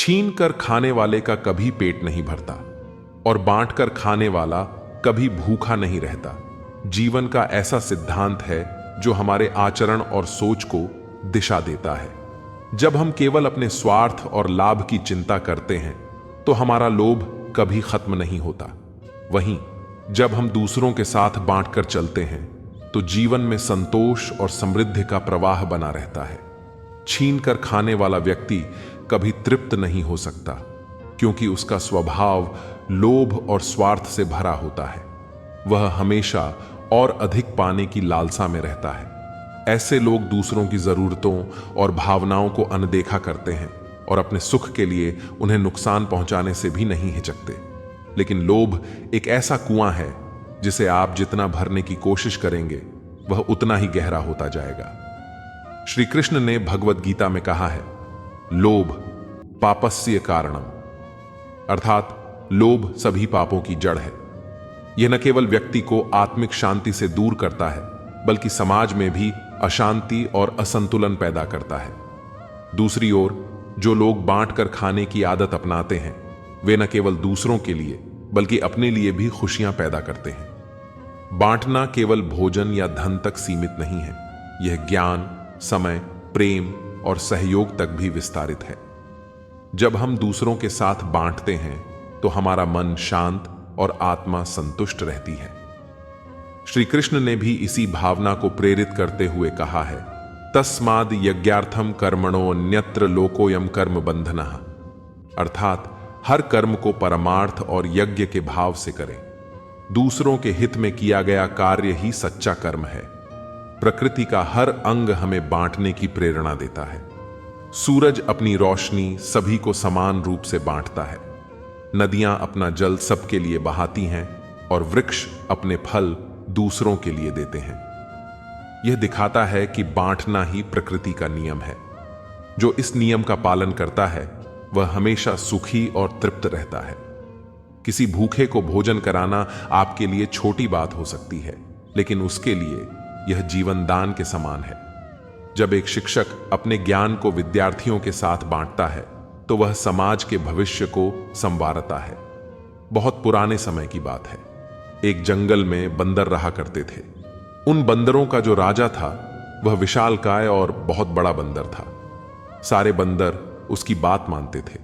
छीन कर खाने वाले का कभी पेट नहीं भरता और बांट कर खाने वाला कभी भूखा नहीं रहता। जीवन का ऐसा सिद्धांत है जो हमारे आचरण और सोच को दिशा देता है। जब हम केवल अपने स्वार्थ और लाभ की चिंता करते हैं तो हमारा लोभ कभी खत्म नहीं होता। वहीं जब हम दूसरों के साथ बांटकर चलते हैं तो जीवन में संतोष और समृद्धि का प्रवाह बना रहता है। छीन कर खाने वाला व्यक्ति कभी तृप्त नहीं हो सकता, क्योंकि उसका स्वभाव लोभ और स्वार्थ से भरा होता है। वह हमेशा और अधिक पाने की लालसा में रहता है। ऐसे लोग दूसरों की जरूरतों और भावनाओं को अनदेखा करते हैं और अपने सुख के लिए उन्हें नुकसान पहुंचाने से भी नहीं हिचकते। लेकिन लोभ एक ऐसा कुआं है जिसे आप जितना भरने की कोशिश करेंगे वह उतना ही गहरा होता जाएगा। श्री कृष्ण ने भगवद गीता में कहा है, लोभ पापस्य कारणम, अर्थात लोभ सभी पापों की जड़ है। यह न केवल व्यक्ति को आत्मिक शांति से दूर करता है, बल्कि समाज में भी अशांति और असंतुलन पैदा करता है। दूसरी ओर जो लोग बांट कर खाने की आदत अपनाते हैं वे न केवल दूसरों के लिए बल्कि अपने लिए भी खुशियां पैदा करते हैं। बांटना केवल भोजन या धन तक सीमित नहीं है, यह ज्ञान, समय, प्रेम और सहयोग तक भी विस्तारित है। जब हम दूसरों के साथ बांटते हैं तो हमारा मन शांत और आत्मा संतुष्ट रहती है। श्री कृष्ण ने भी इसी भावना को प्रेरित करते हुए कहा है, तस्माद् यज्ञार्थम कर्मणो अन्यत्र लोकोयम कर्म बंधनः, अर्थात हर कर्म को परमार्थ और यज्ञ के भाव से करें। दूसरों के हित में किया गया कार्य ही सच्चा कर्म है। प्रकृति का हर अंग हमें बांटने की प्रेरणा देता है। सूरज अपनी रोशनी सभी को समान रूप से बांटता है। नदियां अपना जल सबके लिए बहाती हैं और वृक्ष अपने फल दूसरों के लिए देते हैं। यह दिखाता है कि बांटना ही प्रकृति का नियम है। जो इस नियम का पालन करता है वह हमेशा सुखी और तृप्त रहता है। किसी भूखे को भोजन कराना आपके लिए छोटी बात हो सकती है, लेकिन उसके लिए यह जीवन दान के समान है। जब एक शिक्षक अपने ज्ञान को विद्यार्थियों के साथ बांटता है तो वह समाज के भविष्य को संवारता है। बहुत पुराने समय की बात है। एक जंगल में बंदर रहा करते थे। उन बंदरों का जो राजा था वह विशालकाय और बहुत बड़ा बंदर था। सारे बंदर उसकी बात मानते थे।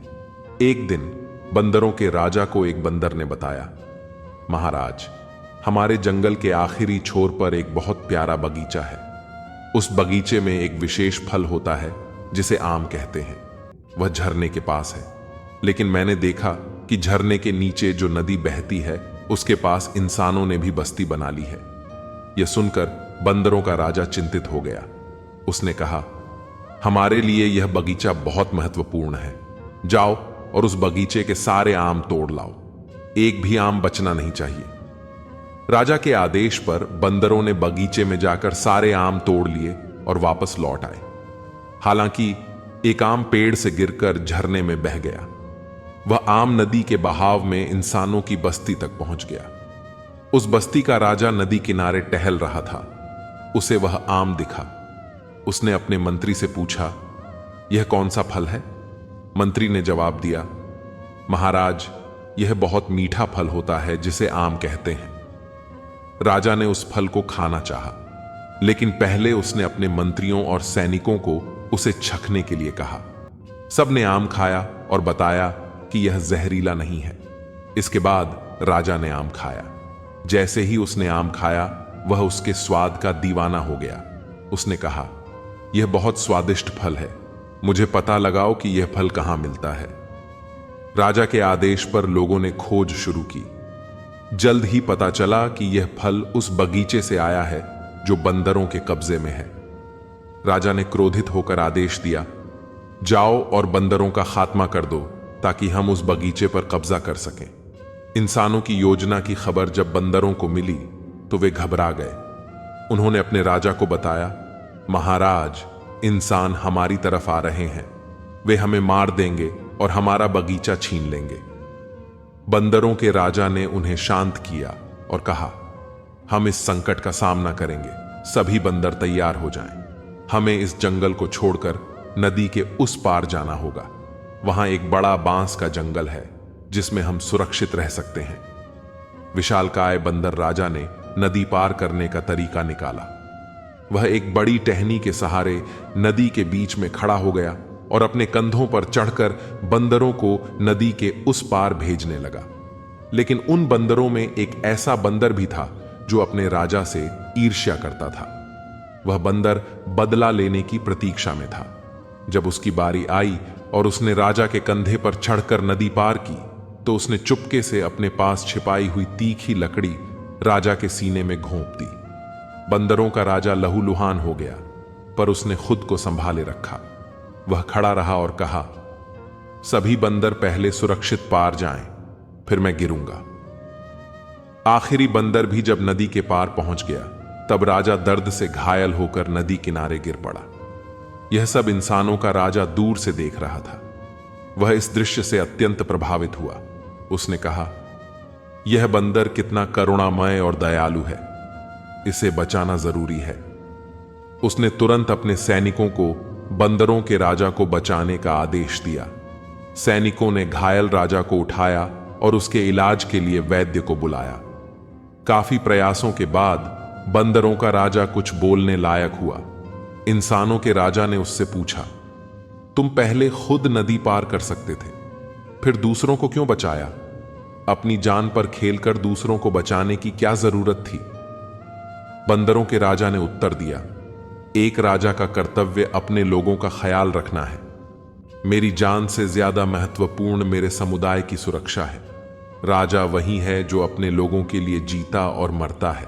एक दिन बंदरों के राजा को एक बंदर ने बताया, महाराज, हमारे जंगल के आखिरी छोर पर एक बहुत प्यारा बगीचा है। उस बगीचे में एक विशेष फल होता है जिसे आम कहते हैं। वह झरने के पास है, लेकिन मैंने देखा कि झरने के नीचे जो नदी बहती है उसके पास इंसानों ने भी बस्ती बना ली है। यह सुनकर बंदरों का राजा चिंतित हो गया। उसने कहा, हमारे लिए यह बगीचा बहुत महत्वपूर्ण है। जाओ और उस बगीचे के सारे आम तोड़ लाओ, एक भी आम बचना नहीं चाहिए। राजा के आदेश पर बंदरों ने बगीचे में जाकर सारे आम तोड़ लिए और वापस लौट आए। हालांकि एक आम पेड़ से गिरकर झरने में बह गया। वह आम नदी के बहाव में इंसानों की बस्ती तक पहुंच गया। उस बस्ती का राजा नदी किनारे टहल रहा था। उसे वह आम दिखा। उसने अपने मंत्री से पूछा, यह कौन सा फल है? मंत्री ने जवाब दिया, महाराज, यह बहुत मीठा फल होता है जिसे आम कहते हैं। राजा ने उस फल को खाना चाहा, लेकिन पहले उसने अपने मंत्रियों और सैनिकों को उसे चखने के लिए कहा। सबने आम खाया और बताया कि यह जहरीला नहीं है। इसके बाद राजा ने आम खाया। जैसे ही उसने आम खाया वह उसके स्वाद का दीवाना हो गया। उसने कहा, यह बहुत स्वादिष्ट फल है, मुझे पता लगाओ कि यह फल कहां मिलता है। राजा के आदेश पर लोगों ने खोज शुरू की। जल्द ही पता चला कि यह फल उस बगीचे से आया है जो बंदरों के कब्जे में है। राजा ने क्रोधित होकर आदेश दिया, जाओ और बंदरों का खात्मा कर दो ताकि हम उस बगीचे पर कब्जा कर सकें। इंसानों की योजना की खबर जब बंदरों को मिली तो वे घबरा गए। उन्होंने अपने राजा को बताया, महाराज, इंसान हमारी तरफ आ रहे हैं। वे हमें मार देंगे और हमारा बगीचा छीन लेंगे। बंदरों के राजा ने उन्हें शांत किया और कहा, हम इस संकट का सामना करेंगे। सभी बंदर तैयार हो जाएं। हमें इस जंगल को छोड़कर नदी के उस पार जाना होगा। वहां एक बड़ा बांस का जंगल है जिसमें हम सुरक्षित रह सकते हैं। विशालकाय बंदर राजा ने नदी पार करने का तरीका निकाला। वह एक बड़ी टहनी के सहारे नदी के बीच में खड़ा हो गया और अपने कंधों पर चढ़कर बंदरों को नदी के उस पार भेजने लगा। लेकिन उन बंदरों में एक ऐसा बंदर भी था जो अपने राजा से ईर्ष्या करता था। वह बंदर बदला लेने की प्रतीक्षा में था। जब उसकी बारी आई और उसने राजा के कंधे पर चढ़कर नदी पार की, तो उसने चुपके से अपने पास छिपाई हुई तीखी लकड़ी राजा के सीने में घोंप दी। बंदरों का राजा लहूलुहान हो गया, पर उसने खुद को संभाले रखा। वह खड़ा रहा और कहा, सभी बंदर पहले सुरक्षित पार जाएं, फिर मैं गिरूंगा। आखिरी बंदर भी जब नदी के पार पहुंच गया, तब राजा दर्द से घायल होकर नदी किनारे गिर पड़ा। यह सब इंसानों का राजा दूर से देख रहा था। वह इस दृश्य से अत्यंत प्रभावित हुआ। उसने कहा, यह बंदर कितना करुणामय और दयालु है, इसे बचाना जरूरी है। उसने तुरंत अपने सैनिकों को बंदरों के राजा को बचाने का आदेश दिया। सैनिकों ने घायल राजा को उठाया और उसके इलाज के लिए वैद्य को बुलाया। काफी प्रयासों के बाद बंदरों का राजा कुछ बोलने लायक हुआ। इंसानों के राजा ने उससे पूछा, तुम पहले खुद नदी पार कर सकते थे, फिर दूसरों को क्यों बचाया? अपनी जान पर खेलकर दूसरों को बचाने की क्या जरूरत थी? बंदरों के राजा ने उत्तर दिया, एक राजा का कर्तव्य अपने लोगों का ख्याल रखना है। मेरी जान से ज्यादा महत्वपूर्ण मेरे समुदाय की सुरक्षा है। राजा वही है जो अपने लोगों के लिए जीता और मरता है।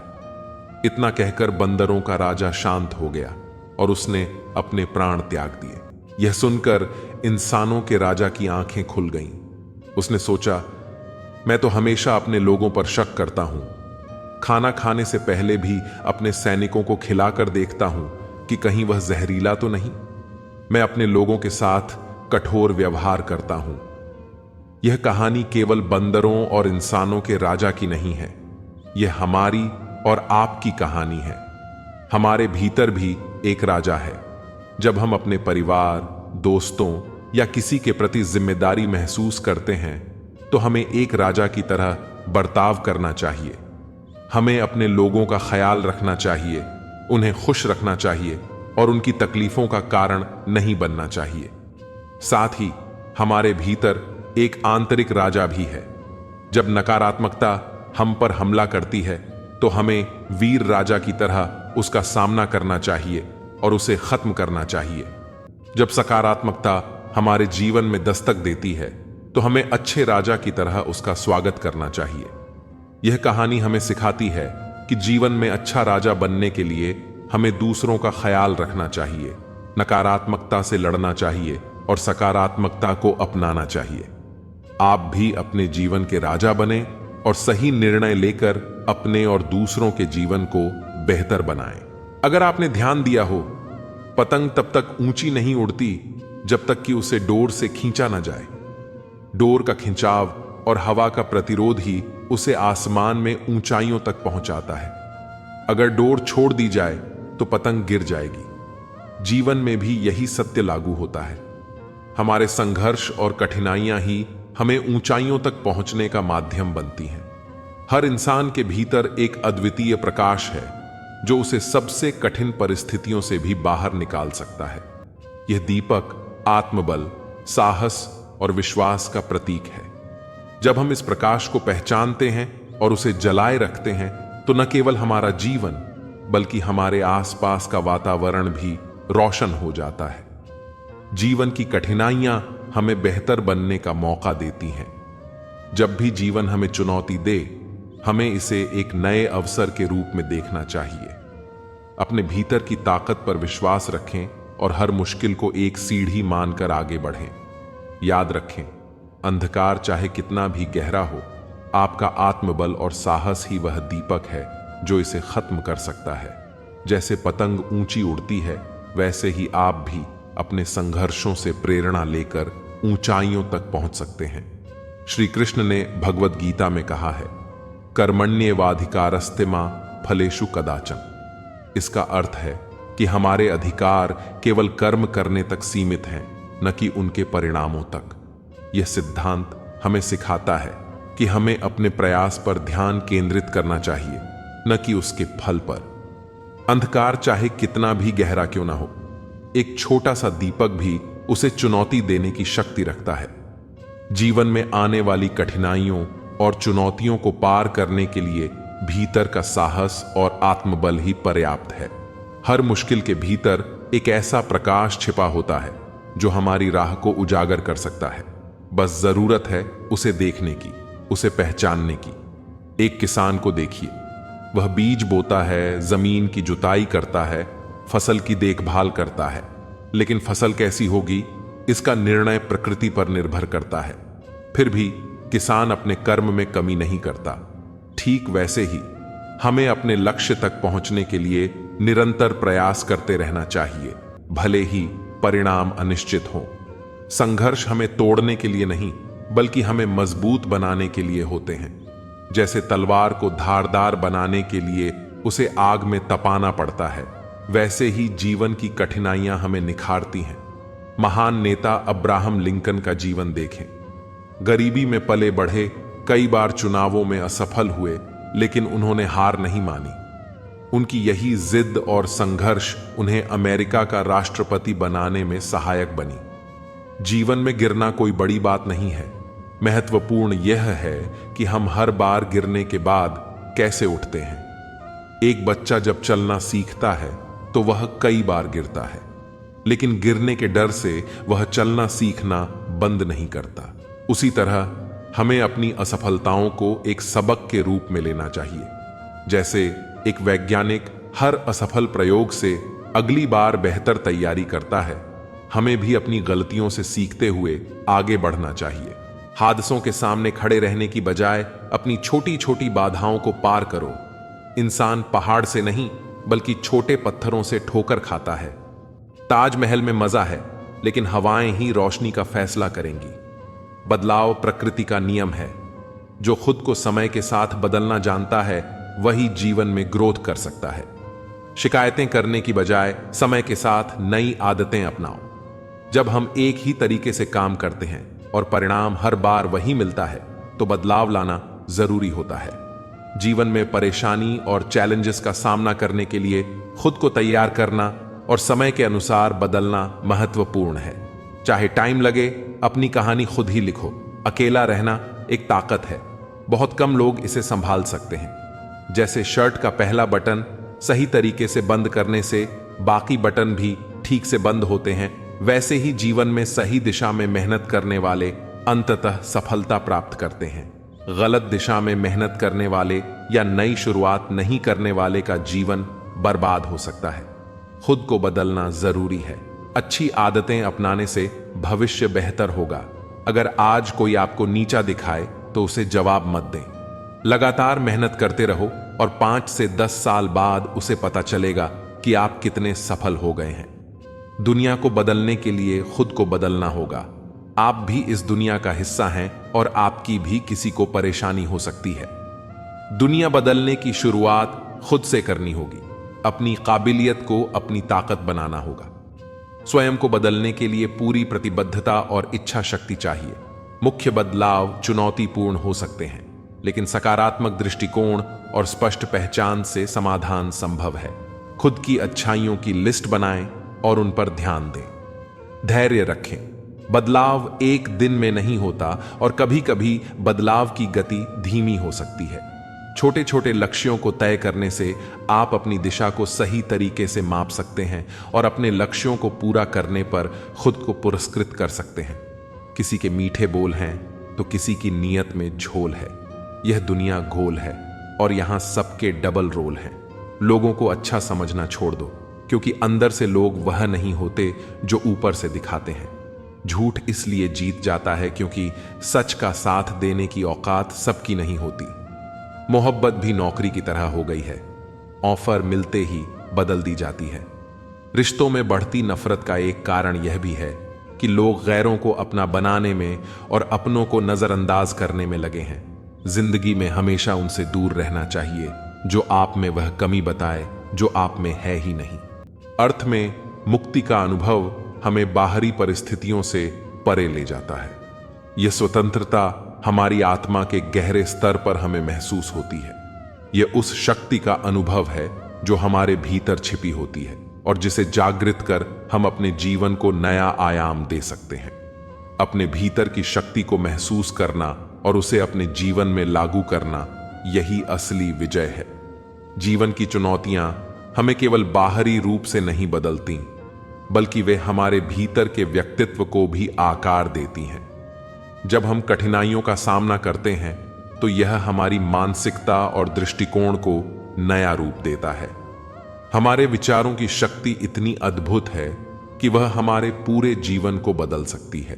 इतना कहकर बंदरों का राजा शांत हो गया और उसने अपने प्राण त्याग दिए। यह सुनकर इंसानों के राजा की आंखें खुल गईं। उसने सोचा, मैं तो हमेशा अपने लोगों पर शक करता हूं। खाना खाने से पहले भी अपने सैनिकों को खिलाकर देखता हूं कि कहीं वह जहरीला तो नहीं। मैं अपने लोगों के साथ कठोर व्यवहार करता हूं। यह कहानी केवल बंदरों और इंसानों के राजा की नहीं है, यह हमारी और आपकी कहानी है। हमारे भीतर भी एक राजा है। जब हम अपने परिवार, दोस्तों या किसी के प्रति जिम्मेदारी महसूस करते हैं, तो हमें एक राजा की तरह बर्ताव करना चाहिए। हमें अपने लोगों का ख्याल रखना चाहिए, उन्हें खुश रखना चाहिए और उनकी तकलीफों का कारण नहीं बनना चाहिए। साथ ही हमारे भीतर एक आंतरिक राजा भी है। जब नकारात्मकता हम पर हमला करती है, तो हमें वीर राजा की तरह उसका सामना करना चाहिए और उसे खत्म करना चाहिए। जब सकारात्मकता हमारे जीवन में दस्तक देती है, तो हमें अच्छे राजा की तरह उसका स्वागत करना चाहिए। यह कहानी हमें सिखाती है कि जीवन में अच्छा राजा बनने के लिए हमें दूसरों का ख्याल रखना चाहिए, नकारात्मकता से लड़ना चाहिए और सकारात्मकता को अपनाना चाहिए। आप भी अपने जीवन के राजा बने और सही निर्णय लेकर अपने और दूसरों के जीवन को बेहतर बनाएं। अगर आपने ध्यान दिया हो, पतंग तब तक ऊंची नहीं उड़ती जब तक कि उसे डोर से खींचा न जाए। डोर का खिंचाव और हवा का प्रतिरोध ही उसे आसमान में ऊंचाइयों तक पहुंचाता है। अगर डोर छोड़ दी जाए तो पतंग गिर जाएगी। जीवन में भी यही सत्य लागू होता है। हमारे संघर्ष और कठिनाइयां ही हमें ऊंचाइयों तक पहुंचने का माध्यम बनती हैं। हर इंसान के भीतर एक अद्वितीय प्रकाश है जो उसे सबसे कठिन परिस्थितियों से भी बाहर निकाल सकता है। यह दीपक आत्मबल, साहस और विश्वास का प्रतीक है। जब हम इस प्रकाश को पहचानते हैं और उसे जलाए रखते हैं, तो न केवल हमारा जीवन बल्कि हमारे आसपास का वातावरण भी रोशन हो जाता है। जीवन की कठिनाइयां हमें बेहतर बनने का मौका देती हैं। जब भी जीवन हमें चुनौती दे, हमें इसे एक नए अवसर के रूप में देखना चाहिए। अपने भीतर की ताकत पर विश्वास रखें और हर मुश्किल को एक सीढ़ी मानकर आगे बढ़ें। याद रखें, अंधकार चाहे कितना भी गहरा हो, आपका आत्मबल और साहस ही वह दीपक है जो इसे खत्म कर सकता है। जैसे पतंग ऊंची उड़ती है, वैसे ही आप भी अपने संघर्षों से प्रेरणा लेकर ऊंचाइयों तक पहुंच सकते हैं। श्री कृष्ण ने भगवद गीता में कहा है, कर्मण्येवाधिकारस्ते मा फलेषु कदाचन। इसका अर्थ है कि हमारे अधिकार केवल कर्म करने तक सीमित हैं, न कि उनके परिणामों तक। यह सिद्धांत हमें सिखाता है कि हमें अपने प्रयास पर ध्यान केंद्रित करना चाहिए, न कि उसके फल पर। अंधकार चाहे कितना भी गहरा क्यों ना हो, एक छोटा सा दीपक भी उसे चुनौती देने की शक्ति रखता है। जीवन में आने वाली कठिनाइयों और चुनौतियों को पार करने के लिए भीतर का साहस और आत्मबल ही पर्याप्त है। हर मुश्किल के भीतर एक ऐसा प्रकाश छिपा होता है जो हमारी राह को उजागर कर सकता है। बस जरूरत है उसे देखने की, उसे पहचानने की। एक किसान को देखिए, वह बीज बोता है, जमीन की जुताई करता है, फसल की देखभाल करता है, लेकिन फसल कैसी होगी इसका निर्णय प्रकृति पर निर्भर करता है। फिर भी किसान अपने कर्म में कमी नहीं करता। ठीक वैसे ही हमें अपने लक्ष्य तक पहुंचने के लिए निरंतर प्रयास करते रहना चाहिए, भले ही परिणाम अनिश्चित हो। संघर्ष हमें तोड़ने के लिए नहीं, बल्कि हमें मजबूत बनाने के लिए होते हैं। जैसे तलवार को धारदार बनाने के लिए उसे आग में तपाना पड़ता है, वैसे ही जीवन की कठिनाइयां हमें निखारती हैं। महान नेता अब्राहम लिंकन का जीवन देखें। गरीबी में पले बढ़े, कई बार चुनावों में असफल हुए, लेकिन उन्होंने हार नहीं मानी। उनकी यही जिद और संघर्ष उन्हें अमेरिका का राष्ट्रपति बनाने में सहायक बनी। जीवन में गिरना कोई बड़ी बात नहीं है, महत्वपूर्ण यह है कि हम हर बार गिरने के बाद कैसे उठते हैं। एक बच्चा जब चलना सीखता है तो वह कई बार गिरता है, लेकिन गिरने के डर से वह चलना सीखना बंद नहीं करता। उसी तरह हमें अपनी असफलताओं को एक सबक के रूप में लेना चाहिए। जैसे एक वैज्ञानिक हर असफल प्रयोग से अगली बार बेहतर तैयारी करता है, हमें भी अपनी गलतियों से सीखते हुए आगे बढ़ना चाहिए। हादसों के सामने खड़े रहने की बजाय अपनी छोटी छोटी बाधाओं को पार करो। इंसान पहाड़ से नहीं, बल्कि छोटे पत्थरों से ठोकर खाता है। ताजमहल में मजा है, लेकिन हवाएं ही रोशनी का फैसला करेंगी। बदलाव प्रकृति का नियम है। जो खुद को समय के साथ बदलना जानता है, वही जीवन में ग्रोथ कर सकता है। शिकायतें करने की बजाय समय के साथ नई आदतें अपनाओ। जब हम एक ही तरीके से काम करते हैं और परिणाम हर बार वही मिलता है, तो बदलाव लाना जरूरी होता है। जीवन में परेशानी और चैलेंजेस का सामना करने के लिए खुद को तैयार करना और समय के अनुसार बदलना महत्वपूर्ण है। चाहे टाइम लगे, अपनी कहानी खुद ही लिखो। अकेला रहना एक ताकत है, बहुत कम लोग इसे संभाल सकते हैं। जैसे शर्ट का पहला बटन सही तरीके से बंद करने से बाकी बटन भी ठीक से बंद होते हैं, वैसे ही जीवन में सही दिशा में मेहनत करने वाले अंततः सफलता प्राप्त करते हैं। गलत दिशा में मेहनत करने वाले या नई शुरुआत नहीं करने वाले का जीवन बर्बाद हो सकता है। खुद को बदलना जरूरी है। अच्छी आदतें अपनाने से भविष्य बेहतर होगा। अगर आज कोई आपको नीचा दिखाए तो उसे जवाब मत दें। लगातार मेहनत करते रहो और 5 से 10 साल बाद उसे पता चलेगा कि आप कितने सफल हो गए हैं। दुनिया को बदलने के लिए खुद को बदलना होगा। आप भी इस दुनिया का हिस्सा हैं और आपकी भी किसी को परेशानी हो सकती है। दुनिया बदलने की शुरुआत खुद से करनी होगी। अपनी काबिलियत को अपनी ताकत बनाना होगा। स्वयं को बदलने के लिए पूरी प्रतिबद्धता और इच्छा शक्ति चाहिए। मुख्य बदलाव चुनौतीपूर्ण हो सकते हैं, लेकिन सकारात्मक दृष्टिकोण और स्पष्ट पहचान से समाधान संभव है। खुद की अच्छाइयों की लिस्ट बनाएं और उन पर ध्यान दें। धैर्य रखें। बदलाव एक दिन में नहीं होता और कभी कभी बदलाव की गति धीमी हो सकती है। छोटे छोटे लक्ष्यों को तय करने से आप अपनी दिशा को सही तरीके से माप सकते हैं और अपने लक्ष्यों को पूरा करने पर खुद को पुरस्कृत कर सकते हैं। किसी के मीठे बोल हैं तो किसी की नीयत में झोल है। यह दुनिया गोल है और यहां सबके डबल रोल हैं। लोगों को अच्छा समझना छोड़ दो, क्योंकि अंदर से लोग वह नहीं होते जो ऊपर से दिखाते हैं। झूठ इसलिए जीत जाता है क्योंकि सच का साथ देने की औकात सबकी नहीं होती। मोहब्बत भी नौकरी की तरह हो गई है, ऑफर मिलते ही बदल दी जाती है। रिश्तों में बढ़ती नफरत का एक कारण यह भी है कि लोग गैरों को अपना बनाने में और अपनों को नजरअंदाज करने में लगे हैं। जिंदगी में हमेशा उनसे दूर रहना चाहिए जो आप में वह कमी बताए जो आप में है ही नहीं। अर्थ में मुक्ति का अनुभव हमें बाहरी परिस्थितियों से परे ले जाता है। यह स्वतंत्रता हमारी आत्मा के गहरे स्तर पर हमें महसूस होती है। यह उस शक्ति का अनुभव है जो हमारे भीतर छिपी होती है और जिसे जागृत कर हम अपने जीवन को नया आयाम दे सकते हैं। अपने भीतर की शक्ति को महसूस करना और उसे अपने जीवन में लागू करना, यही असली विजय है। जीवन की चुनौतियां हमें केवल बाहरी रूप से नहीं बदलती, बल्कि वे हमारे भीतर के व्यक्तित्व को भी आकार देती हैं। जब हम कठिनाइयों का सामना करते हैं तो यह हमारी मानसिकता और दृष्टिकोण को नया रूप देता है। हमारे विचारों की शक्ति इतनी अद्भुत है कि वह हमारे पूरे जीवन को बदल सकती है।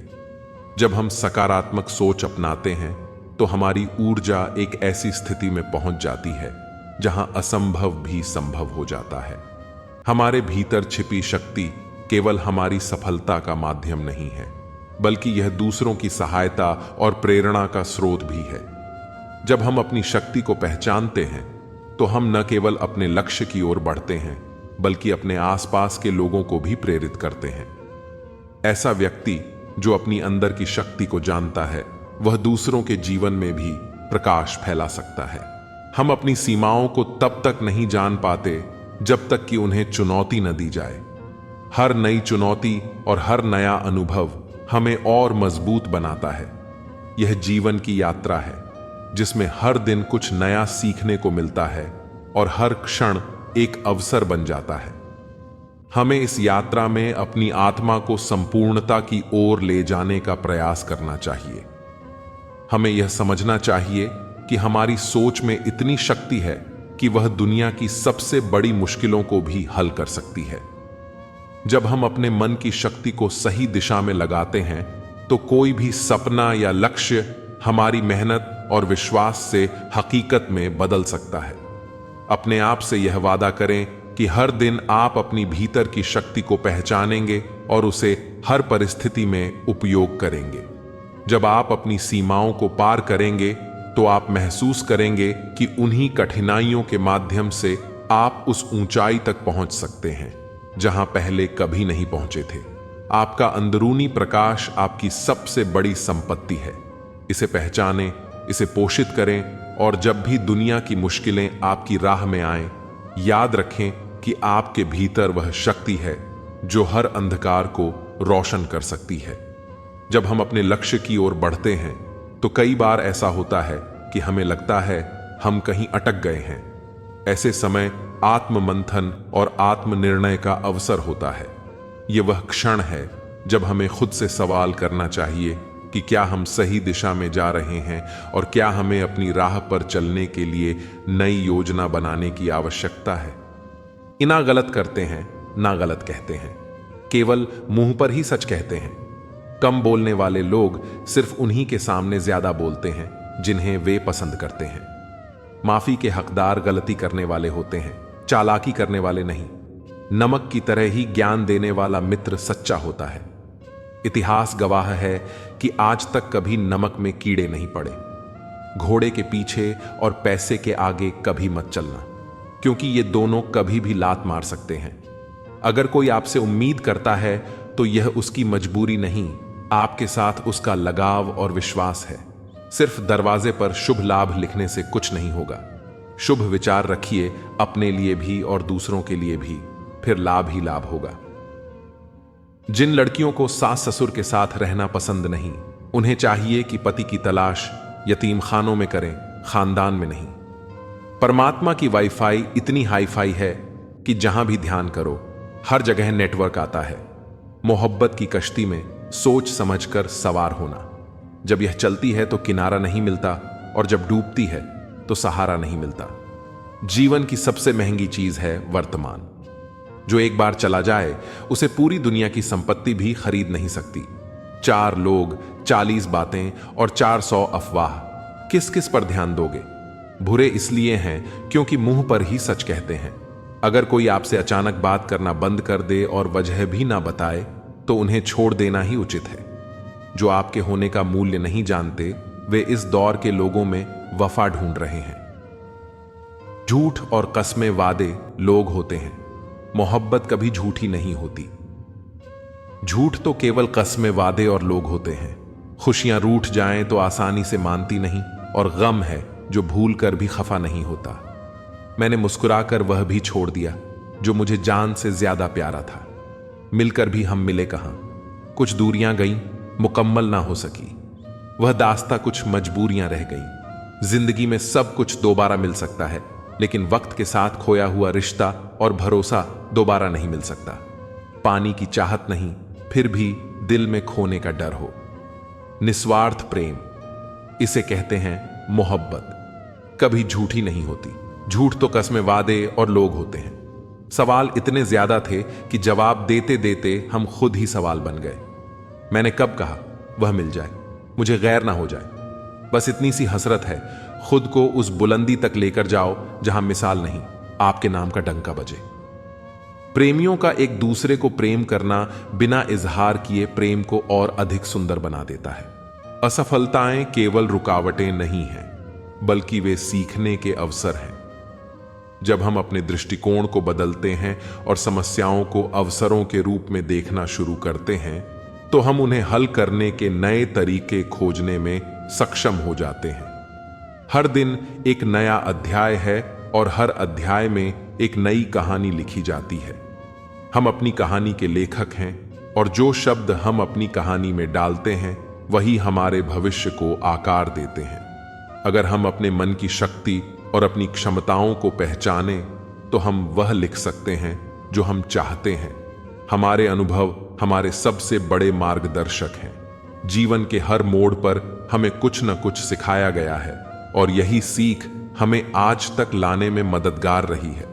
जब हम सकारात्मक सोच अपनाते हैं तो हमारी ऊर्जा एक ऐसी स्थिति में पहुंच जाती है जहां असंभव भी संभव हो जाता है। हमारे भीतर छिपी शक्ति केवल हमारी सफलता का माध्यम नहीं है, बल्कि यह दूसरों की सहायता और प्रेरणा का स्रोत भी है। जब हम अपनी शक्ति को पहचानते हैं तो हम न केवल अपने लक्ष्य की ओर बढ़ते हैं, बल्कि अपने आसपास के लोगों को भी प्रेरित करते हैं। ऐसा व्यक्ति जो अपनी अंदर की शक्ति को जानता है, वह दूसरों के जीवन में भी प्रकाश फैला सकता है। हम अपनी सीमाओं को तब तक नहीं जान पाते जब तक कि उन्हें चुनौती न दी जाए। हर नई चुनौती और हर नया अनुभव हमें और मजबूत बनाता है। यह जीवन की यात्रा है जिसमें हर दिन कुछ नया सीखने को मिलता है और हर क्षण एक अवसर बन जाता है। हमें इस यात्रा में अपनी आत्मा को संपूर्णता की ओर ले जाने का प्रयास करना चाहिए। हमें यह समझना चाहिए कि हमारी सोच में इतनी शक्ति है कि वह दुनिया की सबसे बड़ी मुश्किलों को भी हल कर सकती है। जब हम अपने मन की शक्ति को सही दिशा में लगाते हैं तो कोई भी सपना या लक्ष्य हमारी मेहनत और विश्वास से हकीकत में बदल सकता है। अपने आप से यह वादा करें कि हर दिन आप अपनी भीतर की शक्ति को पहचानेंगे और उसे हर परिस्थिति में उपयोग करेंगे। जब आप अपनी सीमाओं को पार करेंगे तो आप महसूस करेंगे कि उन्हीं कठिनाइयों के माध्यम से आप उस ऊंचाई तक पहुंच सकते हैं जहां पहले कभी नहीं पहुंचे थे। आपका अंदरूनी प्रकाश आपकी सबसे बड़ी संपत्ति है। इसे पहचानें, इसे पोषित करें और जब भी दुनिया की मुश्किलें आपकी राह में आएं, याद रखें कि आपके भीतर वह शक्ति है जो हर अंधकार को रोशन कर सकती है। जब हम अपने लक्ष्य की ओर बढ़ते हैं तो कई बार ऐसा होता है कि हमें लगता है हम कहीं अटक गए हैं। ऐसे समय आत्ममंथन और आत्मनिर्णय का अवसर होता है। यह वह क्षण है जब हमें खुद से सवाल करना चाहिए कि क्या हम सही दिशा में जा रहे हैं और क्या हमें अपनी राह पर चलने के लिए नई योजना बनाने की आवश्यकता है। इना गलत करते हैं, ना गलत कहते हैं, केवल मुंह पर ही सच कहते हैं। कम बोलने वाले लोग सिर्फ उन्हीं के सामने ज्यादा बोलते हैं जिन्हें वे पसंद करते हैं। माफी के हकदार गलती करने वाले होते हैं, चालाकी करने वाले नहीं। नमक की तरह ही ज्ञान देने वाला मित्र सच्चा होता है। इतिहास गवाह है कि आज तक कभी नमक में कीड़े नहीं पड़े। घोड़े के पीछे और पैसे के आगे कभी मत चलना, क्योंकि ये दोनों कभी भी लात मार सकते हैं। अगर कोई आपसे उम्मीद करता है तो यह उसकी मजबूरी नहीं, आपके साथ उसका लगाव और विश्वास है। सिर्फ दरवाजे पर शुभ लाभ लिखने से कुछ नहीं होगा। शुभ विचार रखिए, अपने लिए भी और दूसरों के लिए भी, फिर लाभ ही लाभ होगा। जिन लड़कियों को सास ससुर के साथ रहना पसंद नहीं, उन्हें चाहिए कि पति की तलाश यतीम खानों में करें, खानदान में नहीं। परमात्मा की वाईफाई इतनी हाईफाई है कि जहां भी ध्यान करो हर जगह नेटवर्क आता है। मोहब्बत की कश्ती में सोच समझकर सवार होना। जब यह चलती है तो किनारा नहीं मिलता और जब डूबती है तो सहारा नहीं मिलता। जीवन की सबसे महंगी चीज है वर्तमान। जो एक बार चला जाए उसे पूरी दुनिया की संपत्ति भी खरीद नहीं सकती। 4 लोग, 40 बातें और 400 अफवाह, किस किस पर ध्यान दोगे? बुरे इसलिए हैं क्योंकि मुंह पर ही सच कहते हैं। अगर कोई आपसे अचानक बात करना बंद कर दे और वजह भी ना बताए तो उन्हें छोड़ देना ही उचित है। जो आपके होने का मूल्य नहीं जानते, वे इस दौर के लोगों में वफा ढूंढ रहे हैं। झूठ और कस्में वादे लोग होते हैं, मोहब्बत कभी झूठी नहीं होती। झूठ तो केवल कस्में वादे और लोग होते हैं, खुशियां रूठ जाएं तो आसानी से मानती नहीं, और गम है जो भूल कर भी खफा नहीं होता। मैंने मुस्कुराकर वह भी छोड़ दिया जो मुझे जान से ज्यादा प्यारा था। मिलकर भी हम मिले कहां। कुछ दूरियां गईं, मुकम्मल ना हो सकी। वह दास्ता कुछ मजबूरियां रह गईं। जिंदगी में सब कुछ दोबारा मिल सकता है, लेकिन वक्त के साथ खोया हुआ रिश्ता और भरोसा दोबारा नहीं मिल सकता। पानी की चाहत नहीं, फिर भी दिल में खोने का डर हो। निस्वार्थ प्रेम, इसे कहते हैं मोहब्बत। कभी झूठी नहीं होती। झूठ तो कस्में, वादे और लोग होते हैं। सवाल इतने ज्यादा थे कि जवाब देते देते हम खुद ही सवाल बन गए। मैंने कब कहा वह मिल जाए, मुझे गैर ना हो जाए। बस इतनी सी हसरत है, खुद को उस बुलंदी तक लेकर जाओ जहां मिसाल नहीं, आपके नाम का डंका बजे। प्रेमियों का एक दूसरे को प्रेम करना बिना इजहार किए प्रेम को और अधिक सुंदर बना देता है। असफलताएं केवल रुकावटें नहीं हैं, बल्कि वे सीखने के अवसर हैं। जब हम अपने दृष्टिकोण को बदलते हैं और समस्याओं को अवसरों के रूप में देखना शुरू करते हैं, तो हम उन्हें हल करने के नए तरीके खोजने में सक्षम हो जाते हैं। हर दिन एक नया अध्याय है और हर अध्याय में एक नई कहानी लिखी जाती है। हम अपनी कहानी के लेखक हैं, और जो शब्द हम अपनी कहानी में डालते हैं वही हमारे भविष्य को आकार देते हैं। अगर हम अपने मन की शक्ति और अपनी क्षमताओं को पहचाने, तो हम वह लिख सकते हैं जो हम चाहते हैं। हमारे अनुभव हमारे सबसे बड़े मार्गदर्शक हैं। जीवन के हर मोड़ पर हमें कुछ न कुछ सिखाया गया है, और यही सीख हमें आज तक लाने में मददगार रही है।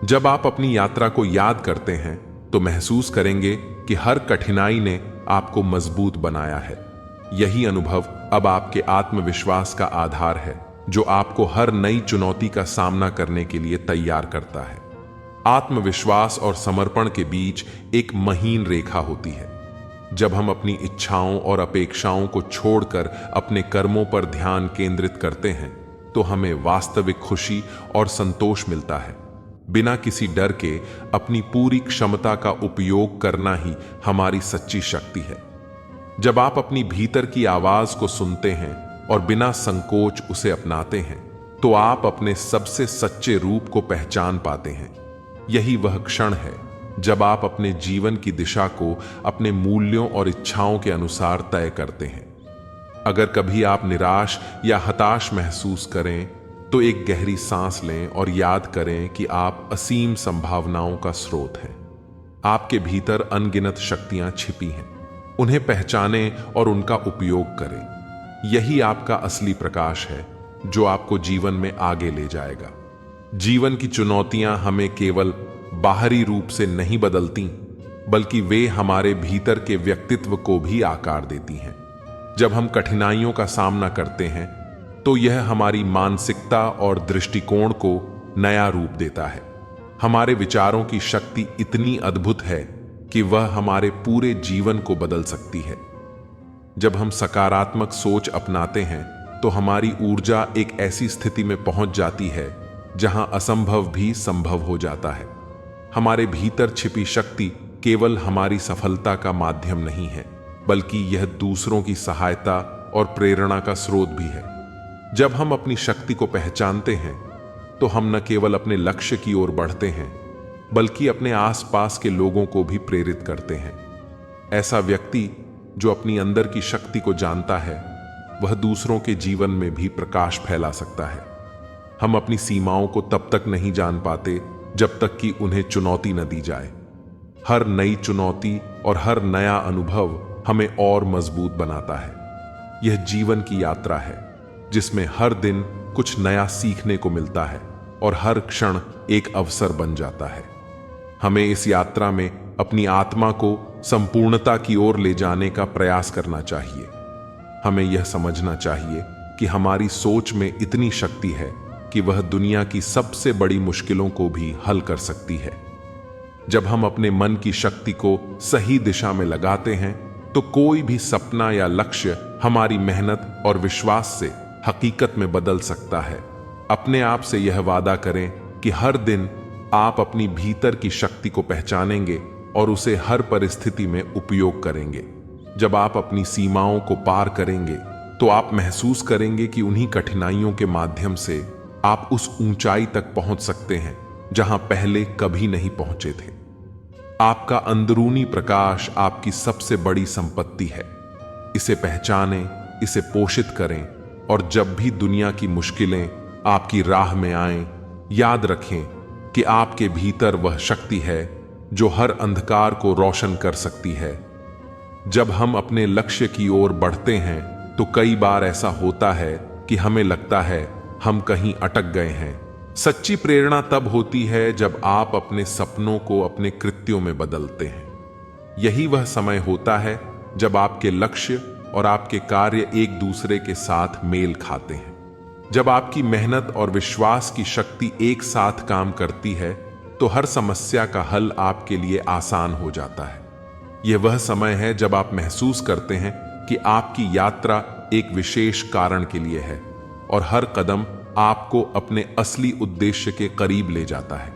जब आप अपनी यात्रा को याद करते हैं, तो महसूस करेंगे कि हर कठिनाई ने आपको मजबूत बनाया है। यही अनुभव अब आपके आत्मविश्वास का आधार है, जो आपको हर नई चुनौती का सामना करने के लिए तैयार करता है। आत्मविश्वास और समर्पण के बीच एक महीन रेखा होती है। जब हम अपनी इच्छाओं और अपेक्षाओं को छोड़कर अपने कर्मों पर ध्यान केंद्रित करते हैं, तो हमें वास्तविक खुशी और संतोष मिलता है। बिना किसी डर के अपनी पूरी क्षमता का उपयोग करना ही हमारी सच्ची शक्ति है। जब आप अपनी भीतर की आवाज को सुनते हैं और बिना संकोच उसे अपनाते हैं, तो आप अपने सबसे सच्चे रूप को पहचान पाते हैं। यही वह क्षण है जब आप अपने जीवन की दिशा को अपने मूल्यों और इच्छाओं के अनुसार तय करते हैं। अगर कभी आप निराश या हताश महसूस करें, तो एक गहरी सांस लें और याद करें कि आप असीम संभावनाओं का स्रोत हैं। आपके भीतर अनगिनत शक्तियां छिपी हैं। उन्हें पहचानें और उनका उपयोग करें। यही आपका असली प्रकाश है, जो आपको जीवन में आगे ले जाएगा। जीवन की चुनौतियां हमें केवल बाहरी रूप से नहीं बदलती, बल्कि वे हमारे भीतर के व्यक्तित्व को भी आकार देती हैं। जब हम कठिनाइयों का सामना करते हैं, तो यह हमारी मानसिकता और दृष्टिकोण को नया रूप देता है। हमारे विचारों की शक्ति इतनी अद्भुत है कि वह हमारे पूरे जीवन को बदल सकती है। जब हम सकारात्मक सोच अपनाते हैं, तो हमारी ऊर्जा एक ऐसी स्थिति में पहुंच जाती है जहां असंभव भी संभव हो जाता है। हमारे भीतर छिपी शक्ति केवल हमारी सफलता का माध्यम नहीं है, बल्कि यह दूसरों की सहायता और प्रेरणा का स्रोत भी है। जब हम अपनी शक्ति को पहचानते हैं, तो हम न केवल अपने लक्ष्य की ओर बढ़ते हैं, बल्कि अपने आसपास के लोगों को भी प्रेरित करते हैं। ऐसा व्यक्ति जो अपनी अंदर की शक्ति को जानता है, वह दूसरों के जीवन में भी प्रकाश फैला सकता है। हम अपनी सीमाओं को तब तक नहीं जान पाते जब तक कि उन्हें चुनौती न दी जाए। हर नई चुनौती और हर नया अनुभव हमें और मजबूत बनाता है। यह जीवन की यात्रा है, जिसमें हर दिन कुछ नया सीखने को मिलता है और हर क्षण एक अवसर बन जाता है। हमें इस यात्रा में अपनी आत्मा को संपूर्णता की ओर ले जाने का प्रयास करना चाहिए। हमें यह समझना चाहिए कि हमारी सोच में इतनी शक्ति है कि वह दुनिया की सबसे बड़ी मुश्किलों को भी हल कर सकती है। जब हम अपने मन की शक्ति को सही दिशा में लगाते हैं, तो कोई भी सपना या लक्ष्य हमारी मेहनत और विश्वास से हकीकत में बदल सकता है। अपने आप से यह वादा करें कि हर दिन आप अपनी भीतर की शक्ति को पहचानेंगे और उसे हर परिस्थिति में उपयोग करेंगे। जब आप अपनी सीमाओं को पार करेंगे तो आप महसूस करेंगे कि उन्हीं कठिनाइयों के माध्यम से आप उस ऊंचाई तक पहुंच सकते हैं जहां पहले कभी नहीं पहुंचे थे। आपका अंदरूनी प्रकाश आपकी सबसे बड़ी संपत्ति है। इसे पहचानें, इसे पोषित करें और जब भी दुनिया की मुश्किलें आपकी राह में आएं, याद रखें कि आपके भीतर वह शक्ति है जो हर अंधकार को रोशन कर सकती है। जब हम अपने लक्ष्य की ओर बढ़ते हैं तो कई बार ऐसा होता है कि हमें लगता है हम कहीं अटक गए हैं। सच्ची प्रेरणा तब होती है जब आप अपने सपनों को अपने कृत्यों में बदलते हैं। यही वह समय होता है जब आपके लक्ष्य और आपके कार्य एक दूसरे के साथ मेल खाते हैं। जब आपकी मेहनत और विश्वास की शक्ति एक साथ काम करती है तो हर समस्या का हल आपके लिए आसान हो जाता है। यह वह समय है जब आप महसूस करते हैं कि आपकी यात्रा एक विशेष कारण के लिए है और हर कदम आपको अपने असली उद्देश्य के करीब ले जाता है।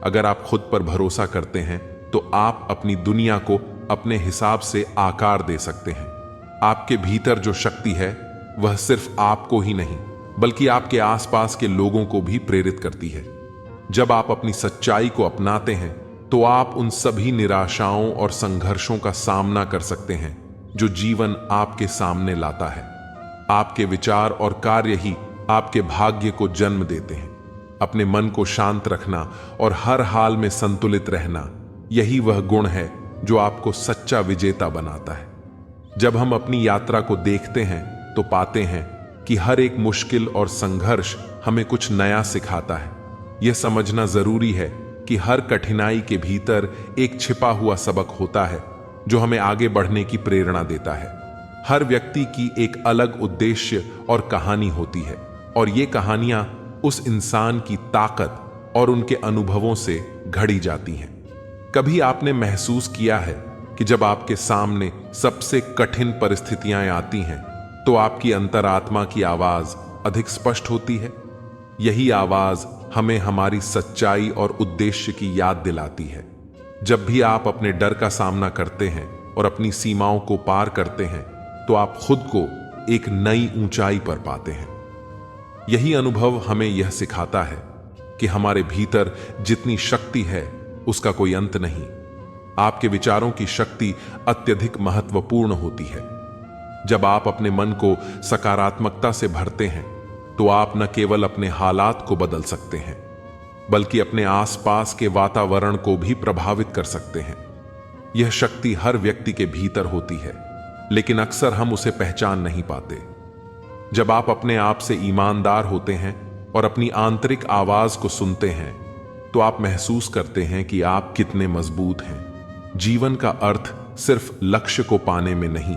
अगर आप खुद पर भरोसा करते हैं तो आप अपनी दुनिया को अपने हिसाब से आकार दे सकते हैं। आपके भीतर जो शक्ति है वह सिर्फ आपको ही नहीं बल्कि आपके आसपास के लोगों को भी प्रेरित करती है। जब आप अपनी सच्चाई को अपनाते हैं तो आप उन सभी निराशाओं और संघर्षों का सामना कर सकते हैं जो जीवन आपके सामने लाता है। आपके विचार और कार्य ही आपके भाग्य को जन्म देते हैं। अपने मन को शांत रखना और हर हाल में संतुलित रहना, यही वह गुण है जो आपको सच्चा विजेता बनाता है। जब हम अपनी यात्रा को देखते हैं तो पाते हैं कि हर एक मुश्किल और संघर्ष हमें कुछ नया सिखाता है। यह समझना जरूरी है कि हर कठिनाई के भीतर एक छिपा हुआ सबक होता है जो हमें आगे बढ़ने की प्रेरणा देता है। हर व्यक्ति की एक अलग उद्देश्य और कहानी होती है और ये कहानियां उस इंसान की ताकत और उनके अनुभवों से घड़ी जाती हैं। कभी आपने महसूस किया है कि जब आपके सामने सबसे कठिन परिस्थितियां आती हैं तो आपकी अंतरात्मा की आवाज अधिक स्पष्ट होती है। यही आवाज हमें हमारी सच्चाई और उद्देश्य की याद दिलाती है। जब भी आप अपने डर का सामना करते हैं और अपनी सीमाओं को पार करते हैं तो आप खुद को एक नई ऊंचाई पर पाते हैं। यही अनुभव हमें यह सिखाता है कि हमारे भीतर जितनी शक्ति है उसका कोई अंत नहीं। आपके विचारों की शक्ति अत्यधिक महत्वपूर्ण होती है। जब आप अपने मन को सकारात्मकता से भरते हैं तो आप न केवल अपने हालात को बदल सकते हैं बल्कि अपने आसपास के वातावरण को भी प्रभावित कर सकते हैं। यह शक्ति हर व्यक्ति के भीतर होती है, लेकिन अक्सर हम उसे पहचान नहीं पाते। जब आप अपने आप से ईमानदार होते हैं और अपनी आंतरिक आवाज को सुनते हैं तो आप महसूस करते हैं कि आप कितने मजबूत हैं। जीवन का अर्थ सिर्फ लक्ष्य को पाने में नहीं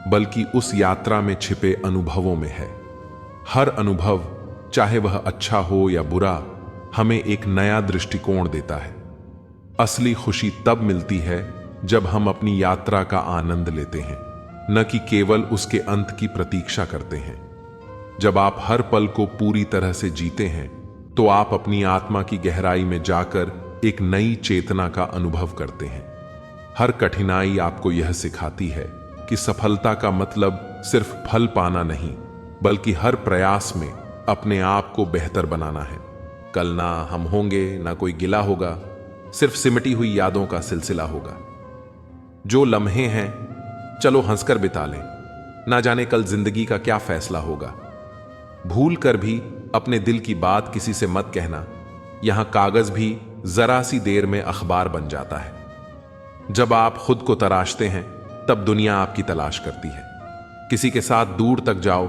बल्कि उस यात्रा में छिपे अनुभवों में है। हर अनुभव, चाहे वह अच्छा हो या बुरा, हमें एक नया दृष्टिकोण देता है। असली खुशी तब मिलती है जब हम अपनी यात्रा का आनंद लेते हैं, न कि केवल उसके अंत की प्रतीक्षा करते हैं। जब आप हर पल को पूरी तरह से जीते हैं तो आप अपनी आत्मा की गहराई में जाकर एक नई चेतना का अनुभव करते हैं। हर कठिनाई आपको यह सिखाती है कि सफलता का मतलब सिर्फ फल पाना नहीं बल्कि हर प्रयास में अपने आप को बेहतर बनाना है। कल ना हम होंगे, ना कोई गिला होगा, सिर्फ सिमटी हुई यादों का सिलसिला होगा। जो लम्हे हैं चलो हंसकर बिता लें, ना जाने कल जिंदगी का क्या फैसला होगा। भूल कर भी अपने दिल की बात किसी से मत कहना, यहां कागज भी जरा सी देर में अखबार बन जाता है। जब आप खुद को तराशते हैं तब दुनिया आपकी तलाश करती है। किसी के साथ दूर तक जाओ,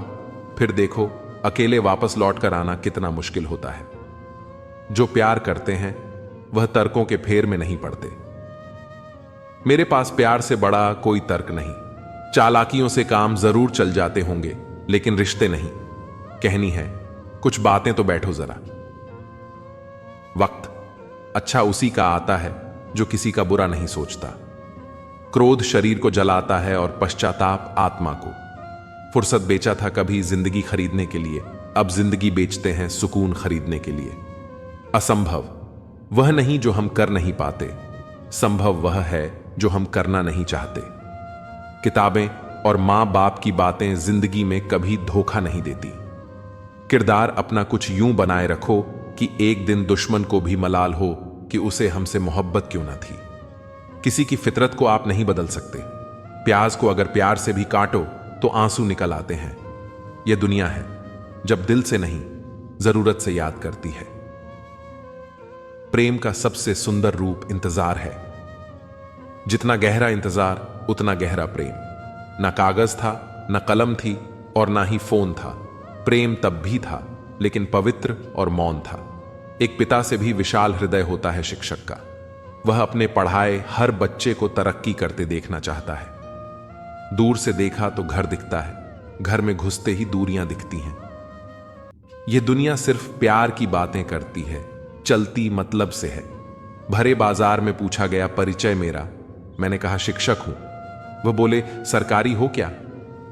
फिर देखो अकेले वापस लौट कर आना कितना मुश्किल होता है। जो प्यार करते हैं वह तर्कों के फेर में नहीं पड़ते। मेरे पास प्यार से बड़ा कोई तर्क नहीं। चालाकियों से काम जरूर चल जाते होंगे लेकिन रिश्ते नहीं। कहनी है कुछ बातें तो बैठो जरा। वक्त अच्छा उसी का आता है जो किसी का बुरा नहीं सोचता। क्रोध शरीर को जलाता है और पश्चाताप आत्मा को। फुर्सत बेचा था कभी जिंदगी खरीदने के लिए, अब जिंदगी बेचते हैं सुकून खरीदने के लिए। असंभव वह नहीं जो हम कर नहीं पाते, संभव वह है जो हम करना नहीं चाहते। किताबें और माँ बाप की बातें जिंदगी में कभी धोखा नहीं देती। किरदार अपना कुछ यूं बनाए रखो कि एक दिन दुश्मन को भी मलाल हो कि उसे हमसे मोहब्बत क्यों ना थी। किसी की फितरत को आप नहीं बदल सकते। प्याज को अगर प्यार से भी काटो तो आंसू निकल आते हैं। यह दुनिया है जब दिल से नहीं, जरूरत से याद करती है। प्रेम का सबसे सुंदर रूप इंतजार है। जितना गहरा इंतजार उतना गहरा प्रेम। ना कागज था, ना कलम थी और ना ही फोन था। प्रेम तब भी था, लेकिन पवित्र और मौन था। एक पिता से भी विशाल हृदय होता है शिक्षक का। वह अपने पढ़ाए हर बच्चे को तरक्की करते देखना चाहता है। दूर से देखा तो घर दिखता है, घर में घुसते ही दूरियां दिखती हैं। यह दुनिया सिर्फ प्यार की बातें करती है, चलती मतलब से है। भरे बाजार में पूछा गया परिचय मेरा, मैंने कहा शिक्षक हूं। वह बोले सरकारी हो क्या?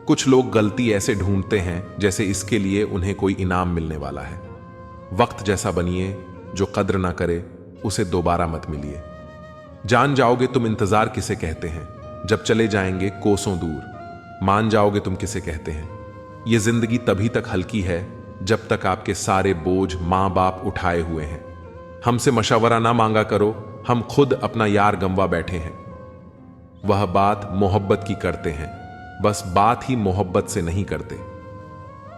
कुछ लोग गलती ऐसे ढूंढते हैं जैसे इसके लिए उन्हें कोई इनाम मिलने वाला है। वक्त जैसा बनिए, जो कद्र ना करे उसे दोबारा मत मिलिए। जान जाओगे तुम इंतजार किसे कहते हैं, जब चले जाएंगे कोसों दूर। मान जाओगे तुम किसे कहते हैं। यह जिंदगी तभी तक हल्की है जब तक आपके सारे बोझ मां बाप उठाए हुए हैं। हमसे मशवरा ना मांगा करो, हम खुद अपना यार गंवा बैठे हैं। वह बात मोहब्बत की करते हैं, बस बात ही मोहब्बत से नहीं करते।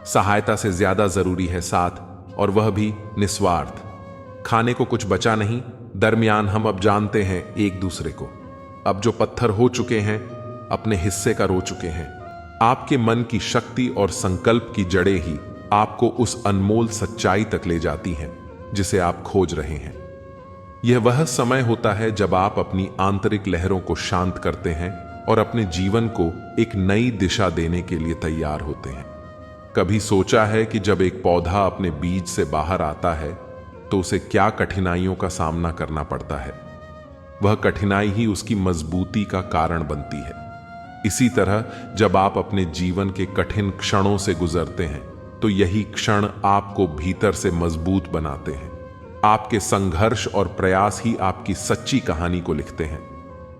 सहायता से ज्यादा जरूरी है साथ, और वह भी निस्वार्थ। खाने को कुछ बचा नहीं, दरमियान हम अब जानते हैं एक दूसरे को। अब जो पत्थर हो चुके हैं अपने हिस्से का रो चुके हैं। आपके मन की शक्ति और संकल्प की जड़ें ही आपको उस अनमोल सच्चाई तक ले जाती हैं जिसे आप खोज रहे हैं। यह वह समय होता है जब आप अपनी आंतरिक लहरों को शांत करते हैं और अपने जीवन को एक नई दिशा देने के लिए तैयार होते हैं। कभी सोचा है कि जब एक पौधा अपने बीज से बाहर आता है तो उसे क्या कठिनाइयों का सामना करना पड़ता है? वह कठिनाई ही उसकी मजबूती का कारण बनती है। इसी तरह जब आप अपने जीवन के कठिन क्षणों से गुजरते हैं तो यही क्षण आपको भीतर से मजबूत बनाते हैं। आपके संघर्ष और प्रयास ही आपकी सच्ची कहानी को लिखते हैं।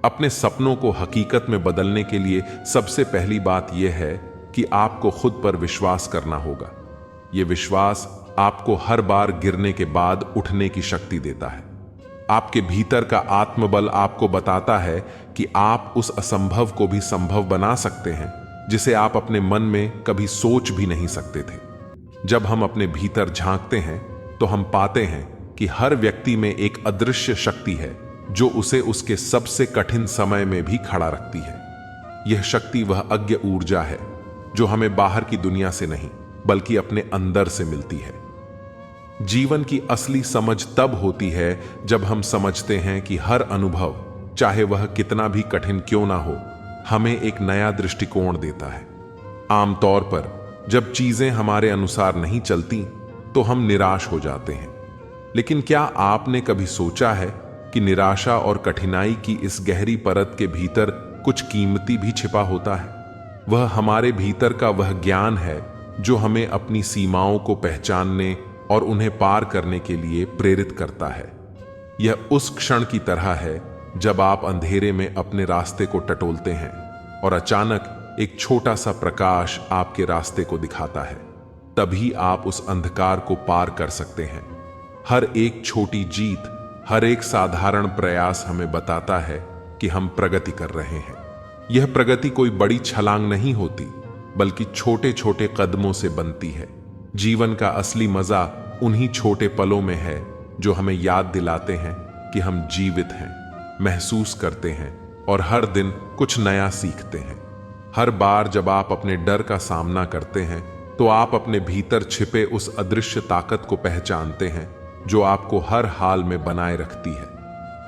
अपने सपनों को हकीकत में बदलने के लिए सबसे पहली बात यह है कि आपको खुद पर विश्वास करना होगा। यह विश्वास आपको हर बार गिरने के बाद उठने की शक्ति देता है। आपके भीतर का आत्मबल आपको बताता है कि आप उस असंभव को भी संभव बना सकते हैं जिसे आप अपने मन में कभी सोच भी नहीं सकते थे। जब हम अपने भीतर झांकते हैं तो हम पाते हैं कि हर व्यक्ति में एक अदृश्य शक्ति है जो उसे उसके सबसे कठिन समय में भी खड़ा रखती है। यह शक्ति वह अज्ञ ऊर्जा है जो हमें बाहर की दुनिया से नहीं बल्कि अपने अंदर से मिलती है। जीवन की असली समझ तब होती है जब हम समझते हैं कि हर अनुभव, चाहे वह कितना भी कठिन क्यों ना हो, हमें एक नया दृष्टिकोण देता है। आमतौर पर जब चीजें हमारे अनुसार नहीं चलती तो हम निराश हो जाते हैं। लेकिन क्या आपने कभी सोचा है कि निराशा और कठिनाई की इस गहरी परत के भीतर कुछ कीमती भी छिपा होता है? वह हमारे भीतर का वह ज्ञान है जो हमें अपनी सीमाओं को पहचानने और उन्हें पार करने के लिए प्रेरित करता है। यह उस क्षण की तरह है जब आप अंधेरे में अपने रास्ते को टटोलते हैं और अचानक एक छोटा सा प्रकाश आपके रास्ते को दिखाता है। तभी आप उस अंधकार को पार कर सकते हैं। हर एक छोटी जीत, हर एक साधारण प्रयास हमें बताता है कि हम प्रगति कर रहे हैं। यह प्रगति कोई बड़ी छलांग नहीं होती, बल्कि छोटे छोटे कदमों से बनती है। जीवन का असली मजा उन्हीं छोटे पलों में है जो हमें याद दिलाते हैं कि हम जीवित हैं, महसूस करते हैं और हर दिन कुछ नया सीखते हैं। हर बार जब आप अपने डर का सामना करते हैं तो आप अपने भीतर छिपे उस अदृश्य ताकत को पहचानते हैं जो आपको हर हाल में बनाए रखती है।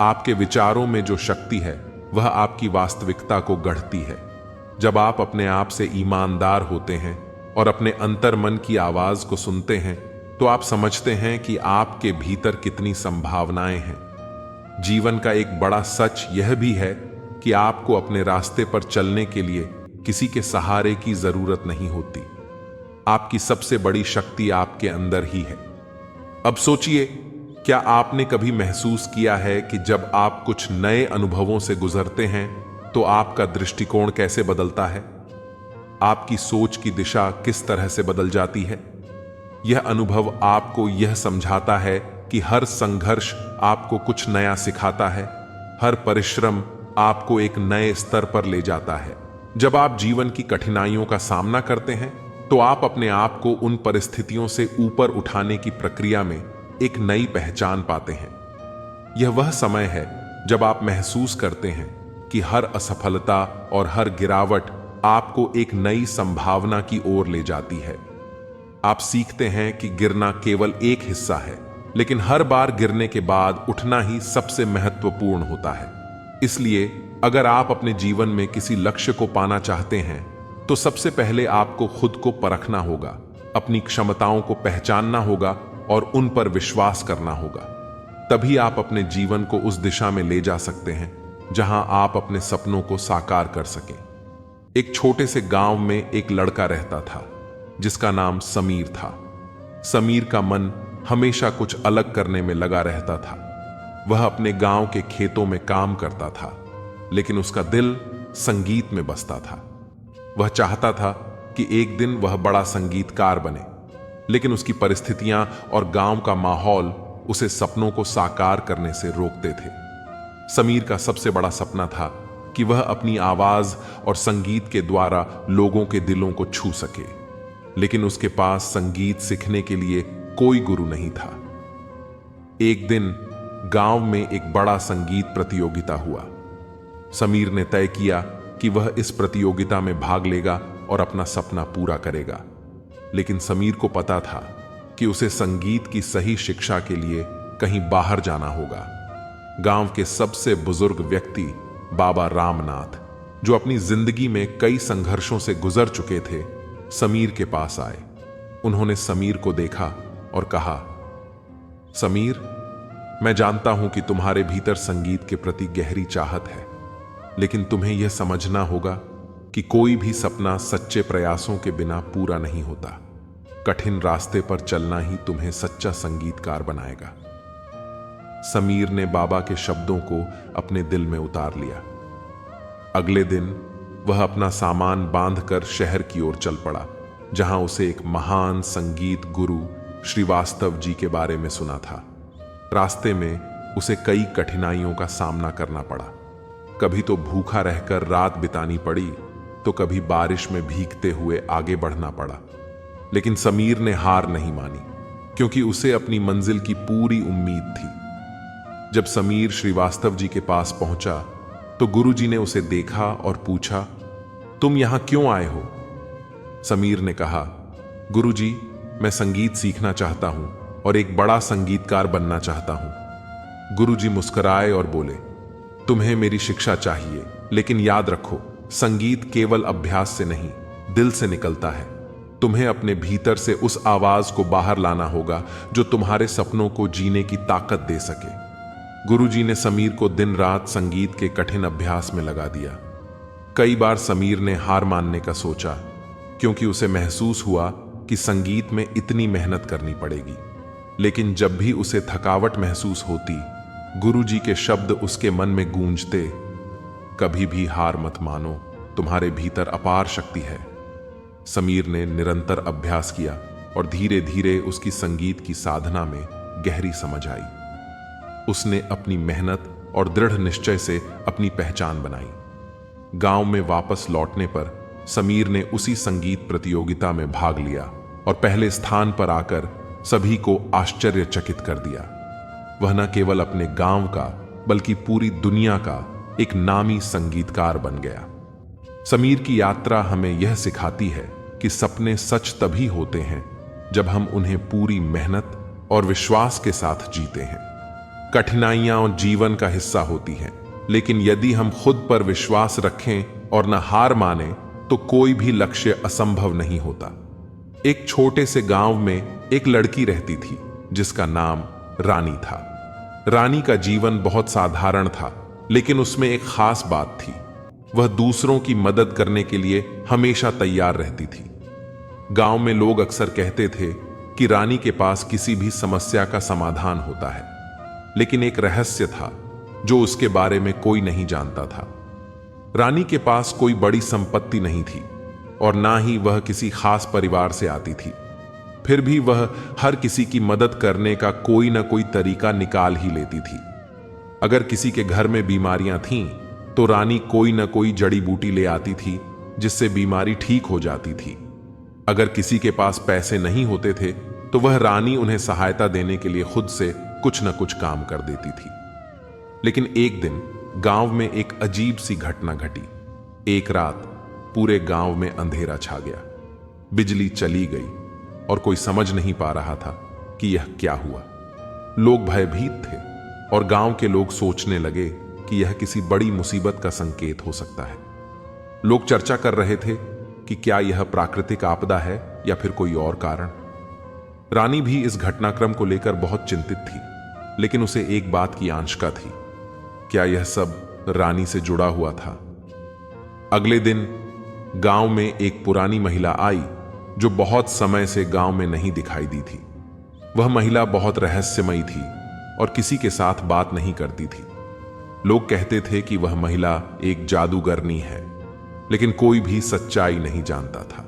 आपके विचारों में जो शक्ति है वह आपकी वास्तविकता को गढ़ती है। जब आप अपने आप से ईमानदार होते हैं और अपने अंतर मन की आवाज को सुनते हैं तो आप समझते हैं कि आपके भीतर कितनी संभावनाएं हैं। जीवन का एक बड़ा सच यह भी है कि आपको अपने रास्ते पर चलने के लिए किसी के सहारे की जरूरत नहीं होती। आपकी सबसे बड़ी शक्ति आपके अंदर ही है। अब सोचिए, क्या आपने कभी महसूस किया है कि जब आप कुछ नए अनुभवों से गुजरते हैं तो आपका दृष्टिकोण कैसे बदलता है, आपकी सोच की दिशा किस तरह से बदल जाती है। यह अनुभव आपको यह समझाता है कि हर संघर्ष आपको कुछ नया सिखाता है, हर परिश्रम आपको एक नए स्तर पर ले जाता है। जब आप जीवन की कठिनाइयों का सामना करते हैं तो आप अपने आप को उन परिस्थितियों से ऊपर उठाने की प्रक्रिया में एक नई पहचान पाते हैं। यह वह समय है जब आप महसूस करते हैं कि हर असफलता और हर गिरावट आपको एक नई संभावना की ओर ले जाती है। आप सीखते हैं कि गिरना केवल एक हिस्सा है, लेकिन हर बार गिरने के बाद उठना ही सबसे महत्वपूर्ण होता है। इसलिए अगर आप अपने जीवन में किसी लक्ष्य को पाना चाहते हैं तो सबसे पहले आपको खुद को परखना होगा, अपनी क्षमताओं को पहचानना होगा और उन पर विश्वास करना होगा। तभी आप अपने जीवन को उस दिशा में ले जा सकते हैं जहां आप अपने सपनों को साकार कर सकें। एक छोटे से गांव में एक लड़का रहता था जिसका नाम समीर था। समीर का मन हमेशा कुछ अलग करने में लगा रहता था। वह अपने गांव के खेतों में काम करता था, लेकिन उसका दिल संगीत में बसता था। वह चाहता था कि एक दिन वह बड़ा संगीतकार बने, लेकिन उसकी परिस्थितियां और गांव का माहौल उसे सपनों को साकार करने से रोकते थे। समीर का सबसे बड़ा सपना था कि वह अपनी आवाज और संगीत के द्वारा लोगों के दिलों को छू सके, लेकिन उसके पास संगीत सीखने के लिए कोई गुरु नहीं था। एक दिन गांव में एक बड़ा संगीत प्रतियोगिता हुआ। समीर ने तय किया कि वह इस प्रतियोगिता में भाग लेगा और अपना सपना पूरा करेगा, लेकिन समीर को पता था कि उसे संगीत की सही शिक्षा के लिए कहीं बाहर जाना होगा। गांव के सबसे बुजुर्ग व्यक्ति बाबा रामनाथ, जो अपनी जिंदगी में कई संघर्षों से गुजर चुके थे, समीर के पास आए। उन्होंने समीर को देखा और कहा, समीर, मैं जानता हूं कि तुम्हारे भीतर संगीत के प्रति गहरी चाहत है, लेकिन तुम्हें यह समझना होगा कि कोई भी सपना सच्चे प्रयासों के बिना पूरा नहीं होता। कठिन रास्ते पर चलना ही तुम्हें सच्चा संगीतकार बनाएगा। समीर ने बाबा के शब्दों को अपने दिल में उतार लिया। अगले दिन वह अपना सामान बांधकर शहर की ओर चल पड़ा, जहां उसे एक महान संगीत गुरु श्रीवास्तव जी के बारे में सुना था। रास्ते में उसे कई कठिनाइयों का सामना करना पड़ा। कभी तो भूखा रहकर रात बितानी पड़ी, तो कभी बारिश में भीगते हुए आगे बढ़ना पड़ा। लेकिन समीर ने हार नहीं मानी, क्योंकि उसे अपनी मंजिल की पूरी उम्मीद थी। जब समीर श्रीवास्तव जी के पास पहुंचा तो गुरुजी ने उसे देखा और पूछा, तुम यहां क्यों आए हो? समीर ने कहा, गुरुजी, मैं संगीत सीखना चाहता हूं और एक बड़ा संगीतकार बनना चाहता हूं। गुरुजी मुस्कुराए और बोले, तुम्हें मेरी शिक्षा चाहिए, लेकिन याद रखो, संगीत केवल अभ्यास से नहीं, दिल से निकलता है। तुम्हें अपने भीतर से उस आवाज को बाहर लाना होगा जो तुम्हारे सपनों को जीने की ताकत दे सके। गुरुजी ने समीर को दिन रात संगीत के कठिन अभ्यास में लगा दिया। कई बार समीर ने हार मानने का सोचा, क्योंकि उसे महसूस हुआ कि संगीत में इतनी मेहनत करनी पड़ेगी। लेकिन जब भी उसे थकावट महसूस होती, गुरुजी के शब्द उसके मन में गूंजते, कभी भी हार मत मानो, तुम्हारे भीतर अपार शक्ति है। समीर ने निरंतर अभ्यास किया और धीरे धीरे उसकी संगीत की साधना में गहरी समझ आई। उसने अपनी मेहनत और दृढ़ निश्चय से अपनी पहचान बनाई। गांव में वापस लौटने पर समीर ने उसी संगीत प्रतियोगिता में भाग लिया और पहले स्थान पर आकर सभी को आश्चर्यचकित कर दिया। वह न केवल अपने गांव का, बल्कि पूरी दुनिया का एक नामी संगीतकार बन गया। समीर की यात्रा हमें यह सिखाती है कि सपने सच तभी होते हैं जब हम उन्हें पूरी मेहनत और विश्वास के साथ जीते हैं। कठिनाइयां और जीवन का हिस्सा होती हैं, लेकिन यदि हम खुद पर विश्वास रखें और न हार माने, तो कोई भी लक्ष्य असंभव नहीं होता। एक छोटे से गांव में एक लड़की रहती थी जिसका नाम रानी था। रानी का जीवन बहुत साधारण था, लेकिन उसमें एक खास बात थी। वह दूसरों की मदद करने के लिए हमेशा तैयार रहती थी। गांव में लोग अक्सर कहते थे कि रानी के पास किसी भी समस्या का समाधान होता है, लेकिन एक रहस्य था जो उसके बारे में कोई नहीं जानता था। रानी के पास कोई बड़ी संपत्ति नहीं थी और ना ही वह किसी खास परिवार से आती थी। फिर भी वह हर किसी की मदद करने का कोई ना कोई तरीका निकाल ही लेती थी। अगर किसी के घर में बीमारियां थीं, तो रानी कोई ना कोई जड़ी बूटी ले आती थी जिससे बीमारी ठीक हो जाती थी। अगर किसी के पास पैसे नहीं होते थे, तो वह रानी उन्हें सहायता देने के लिए खुद से कुछ न कुछ काम कर देती थी। लेकिन एक दिन गांव में एक अजीब सी घटना घटी। एक रात पूरे गांव में अंधेरा छा गया। बिजली चली गई और कोई समझ नहीं पा रहा था कि यह क्या हुआ। लोग भयभीत थे और गांव के लोग सोचने लगे कि यह किसी बड़ी मुसीबत का संकेत हो सकता है। लोग चर्चा कर रहे थे कि क्या यह प्राकृतिक आपदा है या फिर कोई और कारण। रानी भी इस घटनाक्रम को लेकर बहुत चिंतित थी, लेकिन उसे एक बात की आशंका थी, क्या यह सब रानी से जुड़ा हुआ था। अगले दिन गांव में एक पुरानी महिला आई जो बहुत समय से गांव में नहीं दिखाई दी थी। वह महिला बहुत रहस्यमयी थी और किसी के साथ बात नहीं करती थी। लोग कहते थे कि वह महिला एक जादूगरनी है, लेकिन कोई भी सच्चाई नहीं जानता था।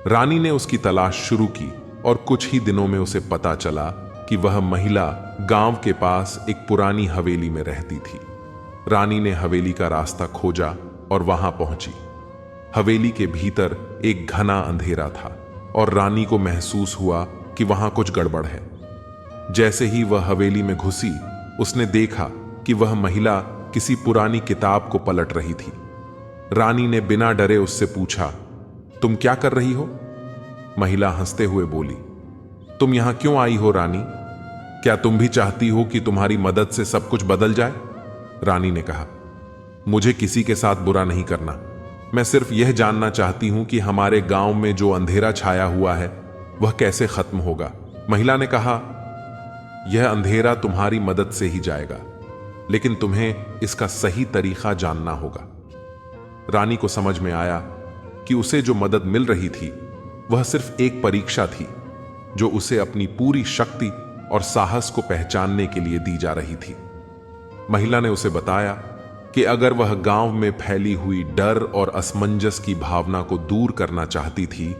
रानी ने उसकी तलाश शुरू की और कुछ ही दिनों में उसे पता चला कि वह महिला गांव के पास एक पुरानी हवेली में रहती थी। रानी ने हवेली का रास्ता खोजा और वहां पहुंची। हवेली के भीतर एक घना अंधेरा था और रानी को महसूस हुआ कि वहां कुछ गड़बड़ है। जैसे ही वह हवेली में घुसी, उसने देखा कि वह महिला किसी पुरानी किताब को पलट रही थी। रानी ने बिना डरे उससे पूछा, तुम क्या कर रही हो? महिला हंसते हुए बोली, तुम यहां क्यों आई हो रानी? क्या तुम भी चाहती हो कि तुम्हारी मदद से सब कुछ बदल जाए? रानी ने कहा, मुझे किसी के साथ बुरा नहीं करना। मैं सिर्फ यह जानना चाहती हूं कि हमारे गांव में जो अंधेरा छाया हुआ है वह कैसे खत्म होगा। महिला ने कहा, यह अंधेरा तुम्हारी मदद से ही जाएगा, लेकिन तुम्हें इसका सही तरीका जानना होगा। रानी को समझ में आया कि उसे जो मदद मिल रही थी वह सिर्फ एक परीक्षा थी जो उसे अपनी पूरी शक्ति और साहस को पहचानने के लिए दी जा रही थी। महिला ने उसे बताया कि अगर वह गांव में फैली हुई डर और असमंजस की भावना को दूर करना चाहती थी,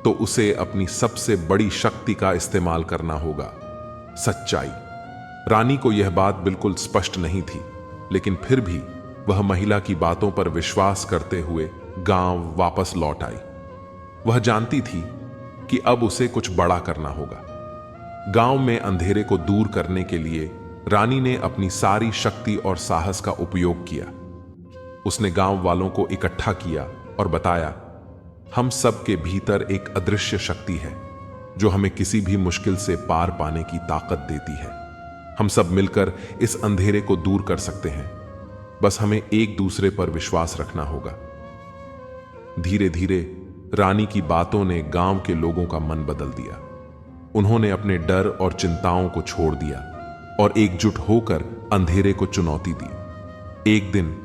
तो उसे अपनी सबसे बड़ी शक्ति का इस्तेमाल करना होगा, सच्चाई। रानी को यह बात बिल्कुल स्पष्ट नहीं थी, लेकिन फिर भी वह महिला की बातों पर विश्वास करते हुए गांव वापस लौट आई। वह जानती थी कि अब उसे कुछ बड़ा करना होगा। गांव में अंधेरे को दूर करने के लिए रानी ने अपनी सारी शक्ति और साहस का उपयोग किया। उसने गांव वालों को इकट्ठा किया और बताया, हम सब के भीतर एक अदृश्य शक्ति है जो हमें किसी भी मुश्किल से पार पाने की ताकत देती है। हम सब मिलकर इस अंधेरे को दूर कर सकते हैं, बस हमें एक दूसरे पर विश्वास रखना होगा। धीरे धीरे रानी की बातों ने गांव के लोगों का मन बदल दिया। उन्होंने अपने डर और चिंताओं को छोड़ दिया और एकजुट होकर अंधेरे को चुनौती दी। एक दिन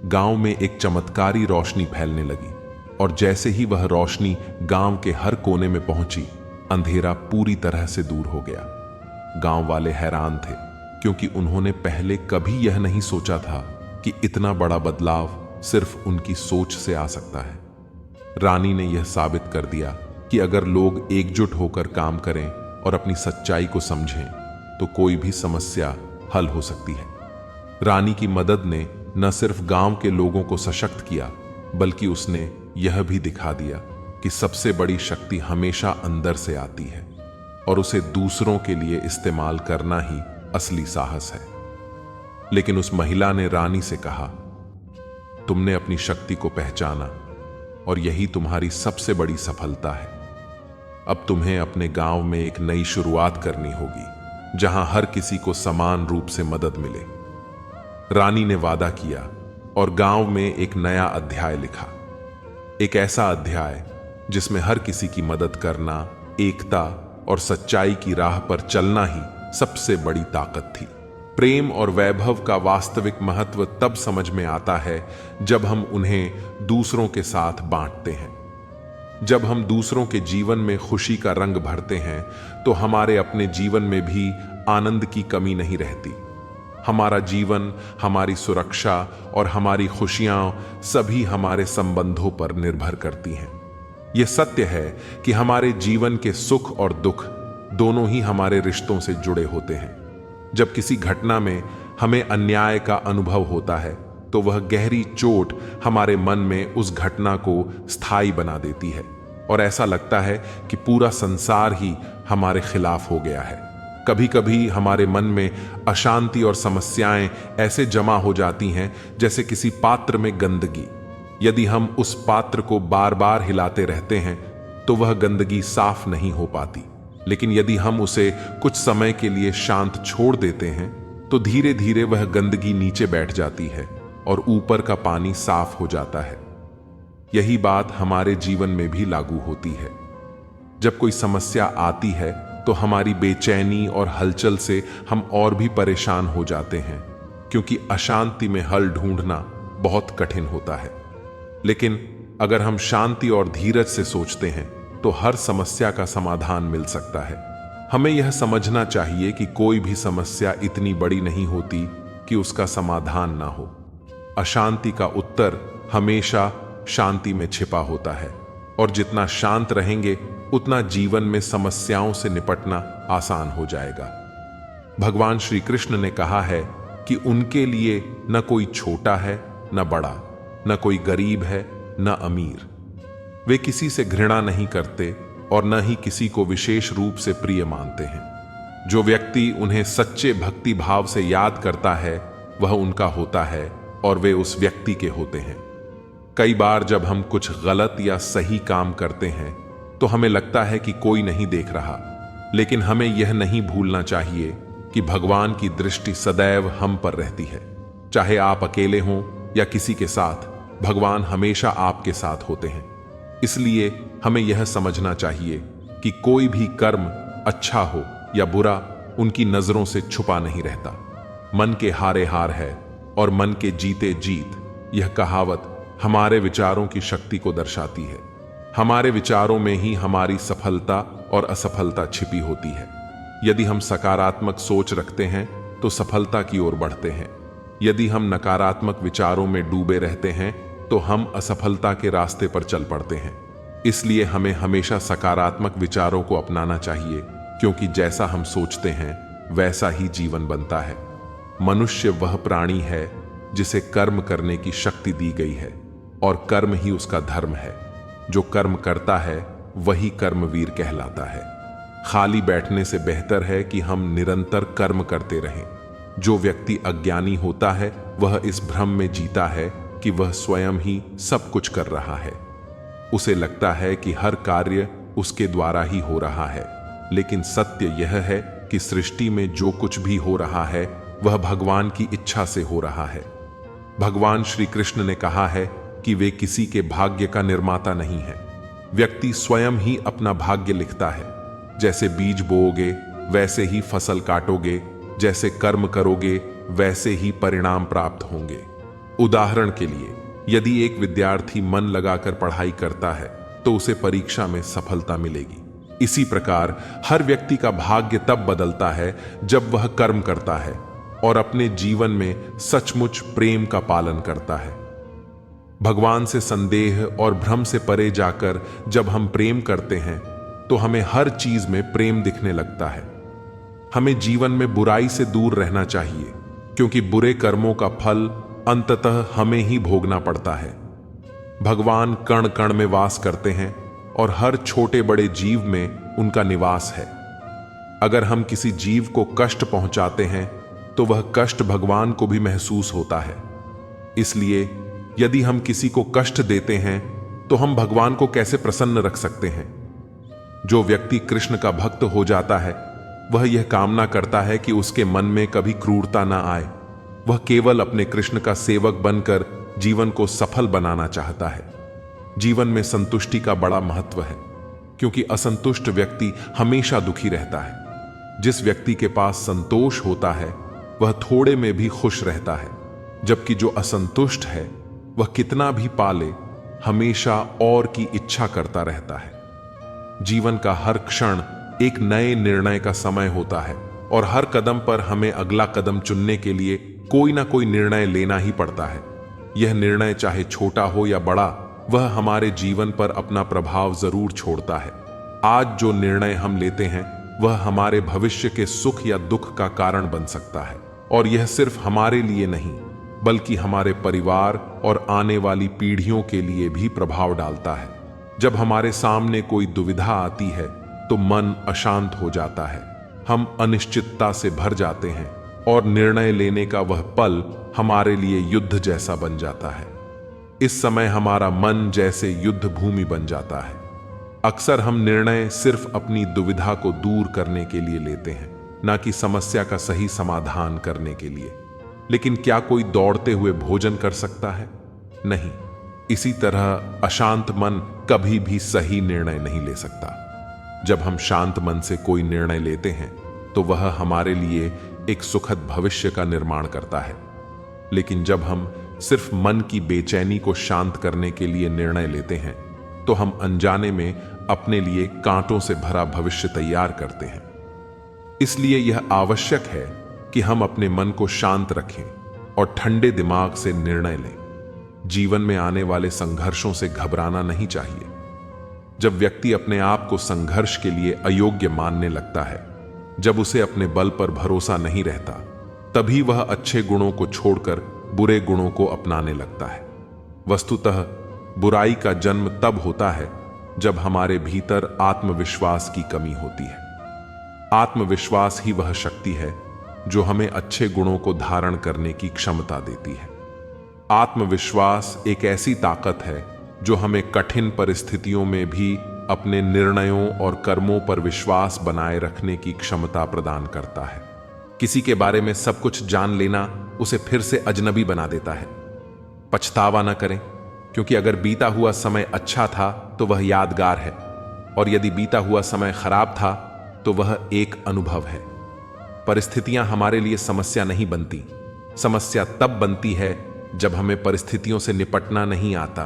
गांव में एक चमत्कारी रोशनी फैलने लगी और जैसे ही वह रोशनी गांव के हर कोने में पहुंची, अंधेरा पूरी तरह से दूर हो गया। गांव वाले हैरान थे क्योंकि उन्होंने पहले कभी यह नहीं सोचा था कि इतना बड़ा बदलाव सिर्फ उनकी सोच से आ सकता है। रानी ने यह साबित कर दिया कि अगर लोग एकजुट होकर काम करें और अपनी सच्चाई को समझें, तो कोई भी समस्या हल हो सकती है। रानी की मदद ने न सिर्फ गांव के लोगों को सशक्त किया, बल्कि उसने यह भी दिखा दिया कि सबसे बड़ी शक्ति हमेशा अंदर से आती है और उसे दूसरों के लिए इस्तेमाल करना ही असली साहस है। लेकिन उस महिला ने रानी से कहा, तुमने अपनी शक्ति को पहचाना और यही तुम्हारी सबसे बड़ी सफलता है। अब तुम्हें अपने गांव में एक नई शुरुआत करनी होगी जहां हर किसी को समान रूप से मदद मिले। रानी ने वादा किया और गांव में एक नया अध्याय लिखा, एक ऐसा अध्याय जिसमें हर किसी की मदद करना, एकता और सच्चाई की राह पर चलना ही सबसे बड़ी ताकत थी। प्रेम और वैभव का वास्तविक महत्व तब समझ में आता है जब हम उन्हें दूसरों के साथ बांटते हैं। जब हम दूसरों के जीवन में खुशी का रंग भरते हैं, तो हमारे अपने जीवन में भी आनंद की कमी नहीं रहती। हमारा जीवन, हमारी सुरक्षा और हमारी खुशियां सभी हमारे संबंधों पर निर्भर करती हैं। यह सत्य है कि हमारे जीवन के सुख और दुख दोनों ही हमारे रिश्तों से जुड़े होते हैं। जब किसी घटना में हमें अन्याय का अनुभव होता है तो वह गहरी चोट हमारे मन में उस घटना को स्थायी बना देती है और ऐसा लगता है कि पूरा संसार ही हमारे खिलाफ हो गया है। कभी कभी हमारे मन में अशांति और समस्याएं ऐसे जमा हो जाती हैं जैसे किसी पात्र में गंदगी। यदि हम उस पात्र को बार बार हिलाते रहते हैं तो वह गंदगी साफ नहीं हो पाती, लेकिन यदि हम उसे कुछ समय के लिए शांत छोड़ देते हैं तो धीरे धीरे वह गंदगी नीचे बैठ जाती है और ऊपर का पानी साफ हो जाता है। यही बात हमारे जीवन में भी लागू होती है। जब कोई समस्या आती है तो हमारी बेचैनी और हलचल से हम और भी परेशान हो जाते हैं, क्योंकि अशांति में हल ढूंढना बहुत कठिन होता है। लेकिन अगर हम शांति और धीरज से सोचते हैं तो हर समस्या का समाधान मिल सकता है। हमें यह समझना चाहिए कि कोई भी समस्या इतनी बड़ी नहीं होती कि उसका समाधान ना हो। अशांति का उत्तर हमेशा शांति में छिपा होता है और जितना शांत रहेंगे उतना जीवन में समस्याओं से निपटना आसान हो जाएगा। भगवान श्री कृष्ण ने कहा है कि उनके लिए न कोई छोटा है न बड़ा, न कोई गरीब है न अमीर। वे किसी से घृणा नहीं करते और न ही किसी को विशेष रूप से प्रिय मानते हैं। जो व्यक्ति उन्हें सच्चे भक्ति भाव से याद करता है वह उनका होता है और वे उस व्यक्ति के होते हैं। कई बार जब हम कुछ गलत या सही काम करते हैं तो हमें लगता है कि कोई नहीं देख रहा, लेकिन हमें यह नहीं भूलना चाहिए कि भगवान की दृष्टि सदैव हम पर रहती है। चाहे आप अकेले हों या किसी के साथ, भगवान हमेशा आपके साथ होते हैं। इसलिए हमें यह समझना चाहिए कि कोई भी कर्म अच्छा हो या बुरा उनकी नजरों से छुपा नहीं रहता। मन के हारे हार है और मन के जीते जीत, यह कहावत हमारे विचारों की शक्ति को दर्शाती है। हमारे विचारों में ही हमारी सफलता और असफलता छिपी होती है। यदि हम सकारात्मक सोच रखते हैं तो सफलता की ओर बढ़ते हैं। यदि हम नकारात्मक विचारों में डूबे रहते हैं तो हम असफलता के रास्ते पर चल पड़ते हैं। इसलिए हमें हमेशा सकारात्मक विचारों को अपनाना चाहिए, क्योंकि जैसा हम सोचते हैं वैसा ही जीवन बनता है। मनुष्य वह प्राणी है जिसे कर्म करने की शक्ति दी गई है और कर्म ही उसका धर्म है। जो कर्म करता है वही कर्मवीर कहलाता है। खाली बैठने से बेहतर है कि हम निरंतर कर्म करते रहें। जो व्यक्ति अज्ञानी होता है वह इस भ्रम में जीता है कि वह स्वयं ही सब कुछ कर रहा है। उसे लगता है कि हर कार्य उसके द्वारा ही हो रहा है, लेकिन सत्य यह है कि सृष्टि में जो कुछ भी हो रहा है वह भगवान की इच्छा से हो रहा है। भगवान श्री कृष्ण ने कहा है कि वे किसी के भाग्य का निर्माता नहीं है। व्यक्ति स्वयं ही अपना भाग्य लिखता है। जैसे बीज बोओगे वैसे ही फसल काटोगे, जैसे कर्म करोगे वैसे ही परिणाम प्राप्त होंगे। उदाहरण के लिए, यदि एक विद्यार्थी मन लगाकर पढ़ाई करता है तो उसे परीक्षा में सफलता मिलेगी। इसी प्रकार हर व्यक्ति का भाग्य तब बदलता है जब वह कर्म करता है और अपने जीवन में सचमुच प्रेम का पालन करता है। भगवान से संदेह और भ्रम से परे जाकर जब हम प्रेम करते हैं तो हमें हर चीज में प्रेम दिखने लगता है। हमें जीवन में बुराई से दूर रहना चाहिए, क्योंकि बुरे कर्मों का फल अंततः हमें ही भोगना पड़ता है। भगवान कण कण में वास करते हैं और हर छोटे बड़े जीव में उनका निवास है। अगर हम किसी जीव को कष्ट पहुंचाते हैं तो वह कष्ट भगवान को भी महसूस होता है। इसलिए यदि हम किसी को कष्ट देते हैं तो हम भगवान को कैसे प्रसन्न रख सकते हैं। जो व्यक्ति कृष्ण का भक्त हो जाता है वह यह कामना करता है कि उसके मन में कभी क्रूरता ना आए। वह केवल अपने कृष्ण का सेवक बनकर जीवन को सफल बनाना चाहता है। जीवन में संतुष्टि का बड़ा महत्व है, क्योंकि असंतुष्ट व्यक्ति हमेशा दुखी रहता है। जिस व्यक्ति के पास संतोष होता है वह थोड़े में भी खुश रहता है, जबकि जो असंतुष्ट है वह कितना भी पाले हमेशा और की इच्छा करता रहता है। जीवन का हर क्षण एक नए निर्णय का समय होता है। और हर कदम पर हमें अगला कदम चुनने के लिए कोई ना कोई निर्णय लेना ही पड़ता है। यह निर्णय चाहे छोटा हो या बड़ा, वह हमारे जीवन पर अपना प्रभाव जरूर छोड़ता है। आज जो निर्णय हम लेते हैं वह हमारे भविष्य के सुख या दुख का कारण बन सकता है, और यह सिर्फ हमारे लिए नहीं बल्कि हमारे परिवार और आने वाली पीढ़ियों के लिए भी प्रभाव डालता है। जब हमारे सामने कोई दुविधा आती है तो मन अशांत हो जाता है, हम अनिश्चितता से भर जाते हैं और निर्णय लेने का वह पल हमारे लिए युद्ध जैसा बन जाता है। इस समय हमारा मन जैसे युद्ध भूमि बन जाता है। अक्सर हम निर्णय सिर्फ अपनी दुविधा को दूर करने के लिए लेते हैं, ना कि समस्या का सही समाधान करने के लिए। लेकिन क्या कोई दौड़ते हुए भोजन कर सकता है? नहीं। इसी तरह अशांत मन कभी भी सही निर्णय नहीं ले सकता। जब हम शांत मन से कोई निर्णय लेते हैं तो वह हमारे लिए एक सुखद भविष्य का निर्माण करता है। लेकिन जब हम सिर्फ मन की बेचैनी को शांत करने के लिए निर्णय लेते हैं तो हम अनजाने में अपने लिए कांटों से भरा भविष्य तैयार करते हैं। इसलिए यह आवश्यक है कि हम अपने मन को शांत रखें और ठंडे दिमाग से निर्णय लें। जीवन में आने वाले संघर्षों से घबराना नहीं चाहिए। जब व्यक्ति अपने आप को संघर्ष के लिए अयोग्य मानने लगता है, जब उसे अपने बल पर भरोसा नहीं रहता, तभी वह अच्छे गुणों को छोड़कर बुरे गुणों को अपनाने लगता है। वस्तुतः बुराई का जन्म तब होता है जब हमारे भीतर आत्मविश्वास की कमी होती है। आत्मविश्वास ही वह शक्ति है जो हमें अच्छे गुणों को धारण करने की क्षमता देती है। आत्मविश्वास एक ऐसी ताकत है जो हमें कठिन परिस्थितियों में भी अपने निर्णयों और कर्मों पर विश्वास बनाए रखने की क्षमता प्रदान करता है। किसी के बारे में सब कुछ जान लेना उसे फिर से अजनबी बना देता है। पछतावा न करें, क्योंकि अगर बीता हुआ समय अच्छा था तो वह यादगार है, और यदि बीता हुआ समय खराब था तो वह एक अनुभव है। परिस्थितियां हमारे लिए समस्या नहीं बनती। समस्या तब बनती है जब हमें परिस्थितियों से निपटना नहीं आता।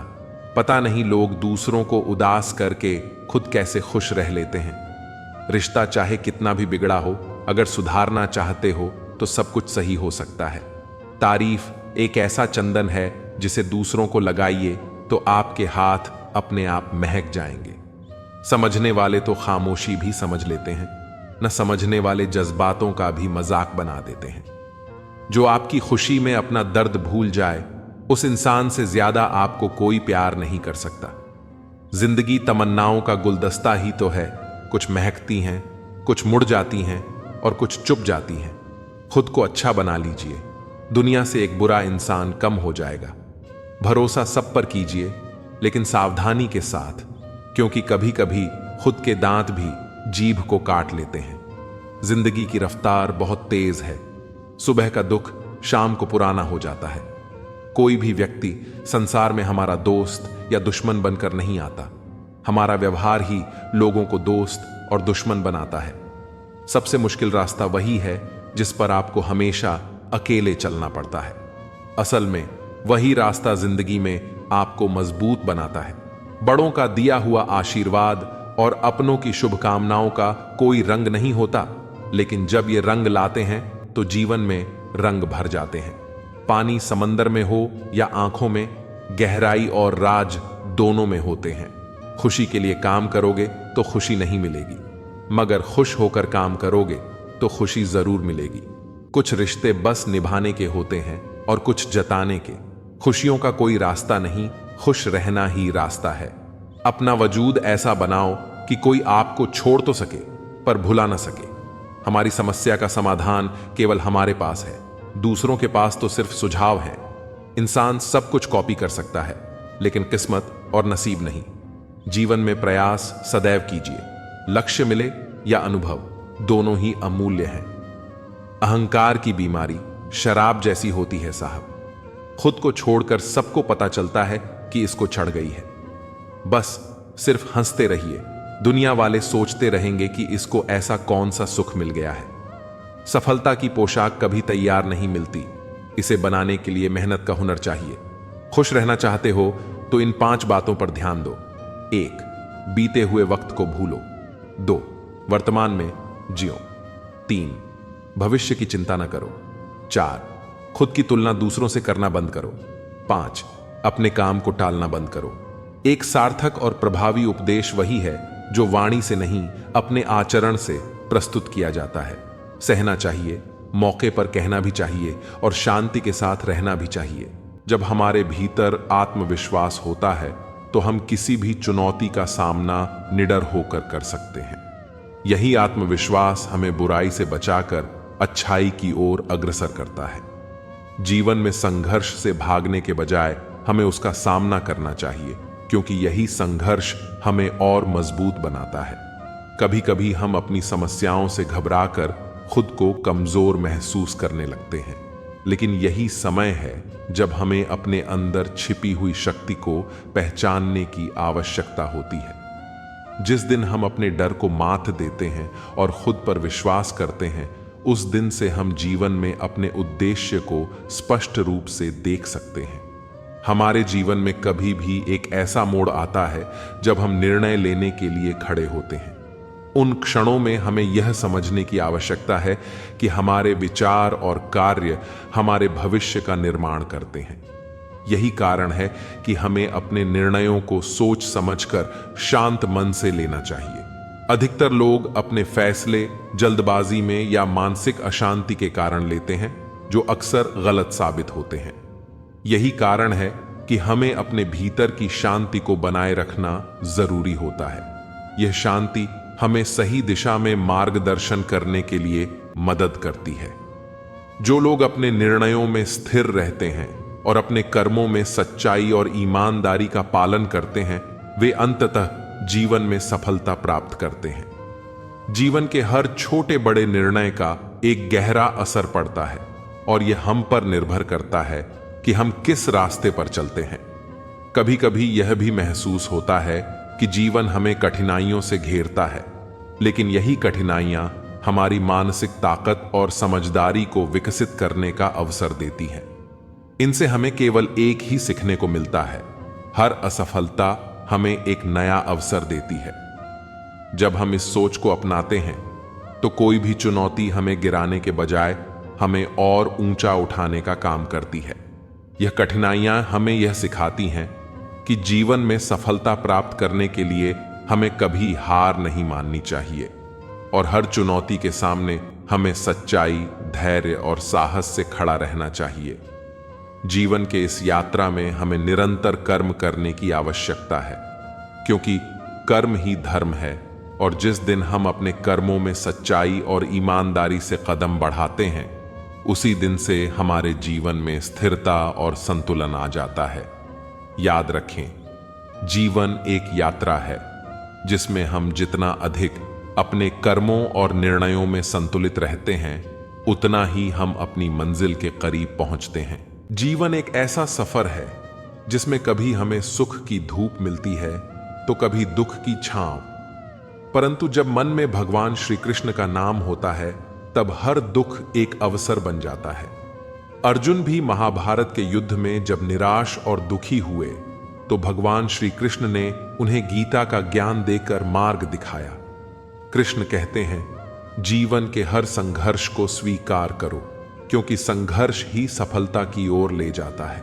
पता नहीं लोग दूसरों को उदास करके खुद कैसे खुश रह लेते हैं। रिश्ता चाहे कितना भी बिगड़ा हो, अगर सुधारना चाहते हो तो सब कुछ सही हो सकता है। तारीफ एक ऐसा चंदन है जिसे दूसरों को लगाइए तो आपके हाथ अपने आप महक जाएंगे। समझने वाले तो खामोशी भी समझ लेते हैं, न समझने वाले जज्बातों का भी मजाक बना देते हैं। जो आपकी खुशी में अपना दर्द भूल जाए, उस इंसान से ज्यादा आपको कोई प्यार नहीं कर सकता। जिंदगी तमन्नाओं का गुलदस्ता ही तो है। कुछ महकती हैं, कुछ मुड़ जाती हैं और कुछ चुप जाती हैं। खुद को अच्छा बना लीजिए, दुनिया से एक बुरा इंसान कम हो जाएगा। भरोसा सब पर कीजिए, लेकिन सावधानी के साथ, क्योंकि कभी कभी खुद के दांत भी जीभ को काट लेते हैं। जिंदगी की रफ्तार बहुत तेज है। सुबह का दुख शाम को पुराना हो जाता है। कोई भी व्यक्ति संसार में हमारा दोस्त या दुश्मन बनकर नहीं आता। हमारा व्यवहार ही लोगों को दोस्त और दुश्मन बनाता है। सबसे मुश्किल रास्ता वही है जिस पर आपको हमेशा अकेले चलना पड़ता है। असल में वही रास्ता जिंदगी में आपको मजबूत बनाता है। बड़ों का दिया हुआ आशीर्वाद और अपनों की शुभकामनाओं का कोई रंग नहीं होता, लेकिन जब ये रंग लाते हैं तो जीवन में रंग भर जाते हैं। पानी समंदर में हो या आंखों में, गहराई और राज दोनों में होते हैं। खुशी के लिए काम करोगे तो खुशी नहीं मिलेगी, मगर खुश होकर काम करोगे तो खुशी जरूर मिलेगी। कुछ रिश्ते बस निभाने के होते हैं और कुछ जताने के। खुशियों का कोई रास्ता नहीं, खुश रहना ही रास्ता है। अपना वजूद ऐसा बनाओ कि कोई आपको छोड़ तो सके पर भुला ना सके। हमारी समस्या का समाधान केवल हमारे पास है, दूसरों के पास तो सिर्फ सुझाव है। इंसान सब कुछ कॉपी कर सकता है, लेकिन किस्मत और नसीब नहीं। जीवन में प्रयास सदैव कीजिए। लक्ष्य मिले या अनुभव, दोनों ही अमूल्य हैं। अहंकार की बीमारी शराब जैसी होती है साहब। खुद को छोड़कर सबको पता चलता है कि इसको चढ़ गई है। बस सिर्फ हंसते रहिए। दुनिया वाले सोचते रहेंगे कि इसको ऐसा कौन सा सुख मिल गया है। सफलता की पोशाक कभी तैयार नहीं मिलती, इसे बनाने के लिए मेहनत का हुनर चाहिए। खुश रहना चाहते हो तो इन 5 बातों पर ध्यान दो। 1. बीते हुए वक्त को भूलो। 2. वर्तमान में जियो। 3. भविष्य की चिंता न करो। 4. खुद की तुलना दूसरों से करना बंद करो। 5. अपने काम को टालना बंद करो। एक सार्थक और प्रभावी उपदेश वही है जो वाणी से नहीं, अपने आचरण से प्रस्तुत किया जाता है। सहना चाहिए, मौके पर कहना भी चाहिए और शांति के साथ रहना भी चाहिए। जब हमारे भीतर आत्मविश्वास होता है तो हम किसी भी चुनौती का सामना निडर होकर कर सकते हैं। यही आत्मविश्वास हमें बुराई से बचाकर अच्छाई की ओर अग्रसर करता है। जीवन में संघर्ष से भागने के बजाय हमें उसका सामना करना चाहिए, क्योंकि यही संघर्ष हमें और मजबूत बनाता है। कभी कभी हम अपनी समस्याओं से घबराकर खुद को कमजोर महसूस करने लगते हैं, लेकिन यही समय है जब हमें अपने अंदर छिपी हुई शक्ति को पहचानने की आवश्यकता होती है। जिस दिन हम अपने डर को मात देते हैं और खुद पर विश्वास करते हैं, उस दिन से हम जीवन में अपने उद्देश्य को स्पष्ट रूप से देख सकते हैं। हमारे जीवन में कभी भी एक ऐसा मोड़ आता है जब हम निर्णय लेने के लिए खड़े होते हैं। उन क्षणों में हमें यह समझने की आवश्यकता है कि हमारे विचार और कार्य हमारे भविष्य का निर्माण करते हैं। यही कारण है कि हमें अपने निर्णयों को सोच समझकर शांत मन से लेना चाहिए। अधिकतर लोग अपने फैसले जल्दबाजी में या मानसिक अशांति के कारण लेते हैं, जो अक्सर गलत साबित होते हैं। यही कारण है कि हमें अपने भीतर की शांति को बनाए रखना जरूरी होता है। यह शांति हमें सही दिशा में मार्गदर्शन करने के लिए मदद करती है। जो लोग अपने निर्णयों में स्थिर रहते हैं और अपने कर्मों में सच्चाई और ईमानदारी का पालन करते हैं, वे अंततः जीवन में सफलता प्राप्त करते हैं। जीवन के हर छोटे बड़े निर्णय का एक गहरा असर पड़ता है और यह हम पर निर्भर करता है कि हम किस रास्ते पर चलते हैं। कभी कभी यह भी महसूस होता है कि जीवन हमें कठिनाइयों से घेरता है, लेकिन यही कठिनाइयां हमारी मानसिक ताकत और समझदारी को विकसित करने का अवसर देती हैं। इनसे हमें केवल एक ही सीखने को मिलता है, हर असफलता हमें एक नया अवसर देती है। जब हम इस सोच को अपनाते हैं तो कोई भी चुनौती हमें गिराने के बजाय हमें और ऊंचा उठाने का काम करती है। यह कठिनाइयां हमें यह सिखाती हैं कि जीवन में सफलता प्राप्त करने के लिए हमें कभी हार नहीं माननी चाहिए और हर चुनौती के सामने हमें सच्चाई, धैर्य और साहस से खड़ा रहना चाहिए। जीवन के इस यात्रा में हमें निरंतर कर्म करने की आवश्यकता है, क्योंकि कर्म ही धर्म है और जिस दिन हम अपने कर्मों में सच्चाई और ईमानदारी से कदम बढ़ाते हैं, उसी दिन से हमारे जीवन में स्थिरता और संतुलन आ जाता है। याद रखें, जीवन एक यात्रा है जिसमें हम जितना अधिक अपने कर्मों और निर्णयों में संतुलित रहते हैं, उतना ही हम अपनी मंजिल के करीब पहुंचते हैं। जीवन एक ऐसा सफर है जिसमें कभी हमें सुख की धूप मिलती है तो कभी दुख की छांव, परंतु जब मन में भगवान श्री कृष्ण का नाम होता है, तब हर दुख एक अवसर बन जाता है। अर्जुन भी महाभारत के युद्ध में जब निराश और दुखी हुए तो भगवान श्री कृष्ण ने उन्हें गीता का ज्ञान देकर मार्ग दिखाया। कृष्ण कहते हैं, जीवन के हर संघर्ष को स्वीकार करो, क्योंकि संघर्ष ही सफलता की ओर ले जाता है।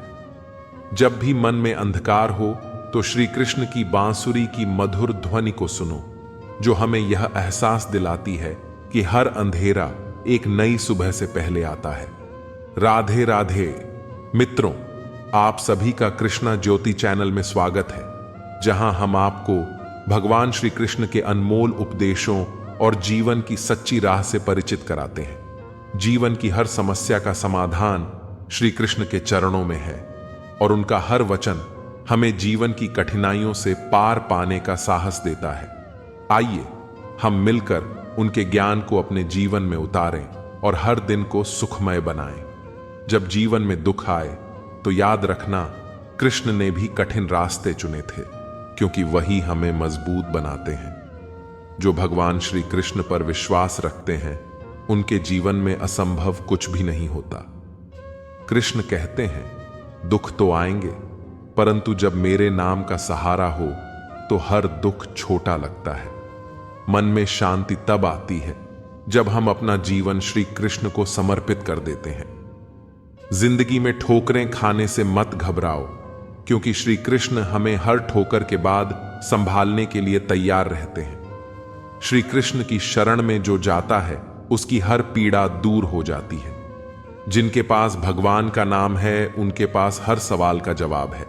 जब भी मन में अंधकार हो तो श्री कृष्ण की बांसुरी की मधुर ध्वनि को सुनो, जो हमें यह एहसास दिलाती है कि हर अंधेरा एक नई सुबह से पहले आता है। राधे राधे मित्रों, आप सभी का कृष्णा ज्योति चैनल में स्वागत है, जहां हम आपको भगवान श्री कृष्ण के अनमोल उपदेशों और जीवन की सच्ची राह से परिचित कराते हैं। जीवन की हर समस्या का समाधान श्री कृष्ण के चरणों में है और उनका हर वचन हमें जीवन की कठिनाइयों से पार पाने का साहस देता है। आइए हम मिलकर उनके ज्ञान को अपने जीवन में उतारें और हर दिन को सुखमय बनाएं। जब जीवन में दुख आए तो याद रखना, कृष्ण ने भी कठिन रास्ते चुने थे, क्योंकि वही हमें मजबूत बनाते हैं। जो भगवान श्री कृष्ण पर विश्वास रखते हैं, उनके जीवन में असंभव कुछ भी नहीं होता। कृष्ण कहते हैं, दुख तो आएंगे, परंतु जब मेरे नाम का सहारा हो तो हर दुख छोटा लगता है। मन में शांति तब आती है जब हम अपना जीवन श्री कृष्ण को समर्पित कर देते हैं। जिंदगी में ठोकरें खाने से मत घबराओ, क्योंकि श्री कृष्ण हमें हर ठोकर के बाद संभालने के लिए तैयार रहते हैं। श्री कृष्ण की शरण में जो जाता है उसकी हर पीड़ा दूर हो जाती है। जिनके पास भगवान का नाम है उनके पास हर सवाल का जवाब है।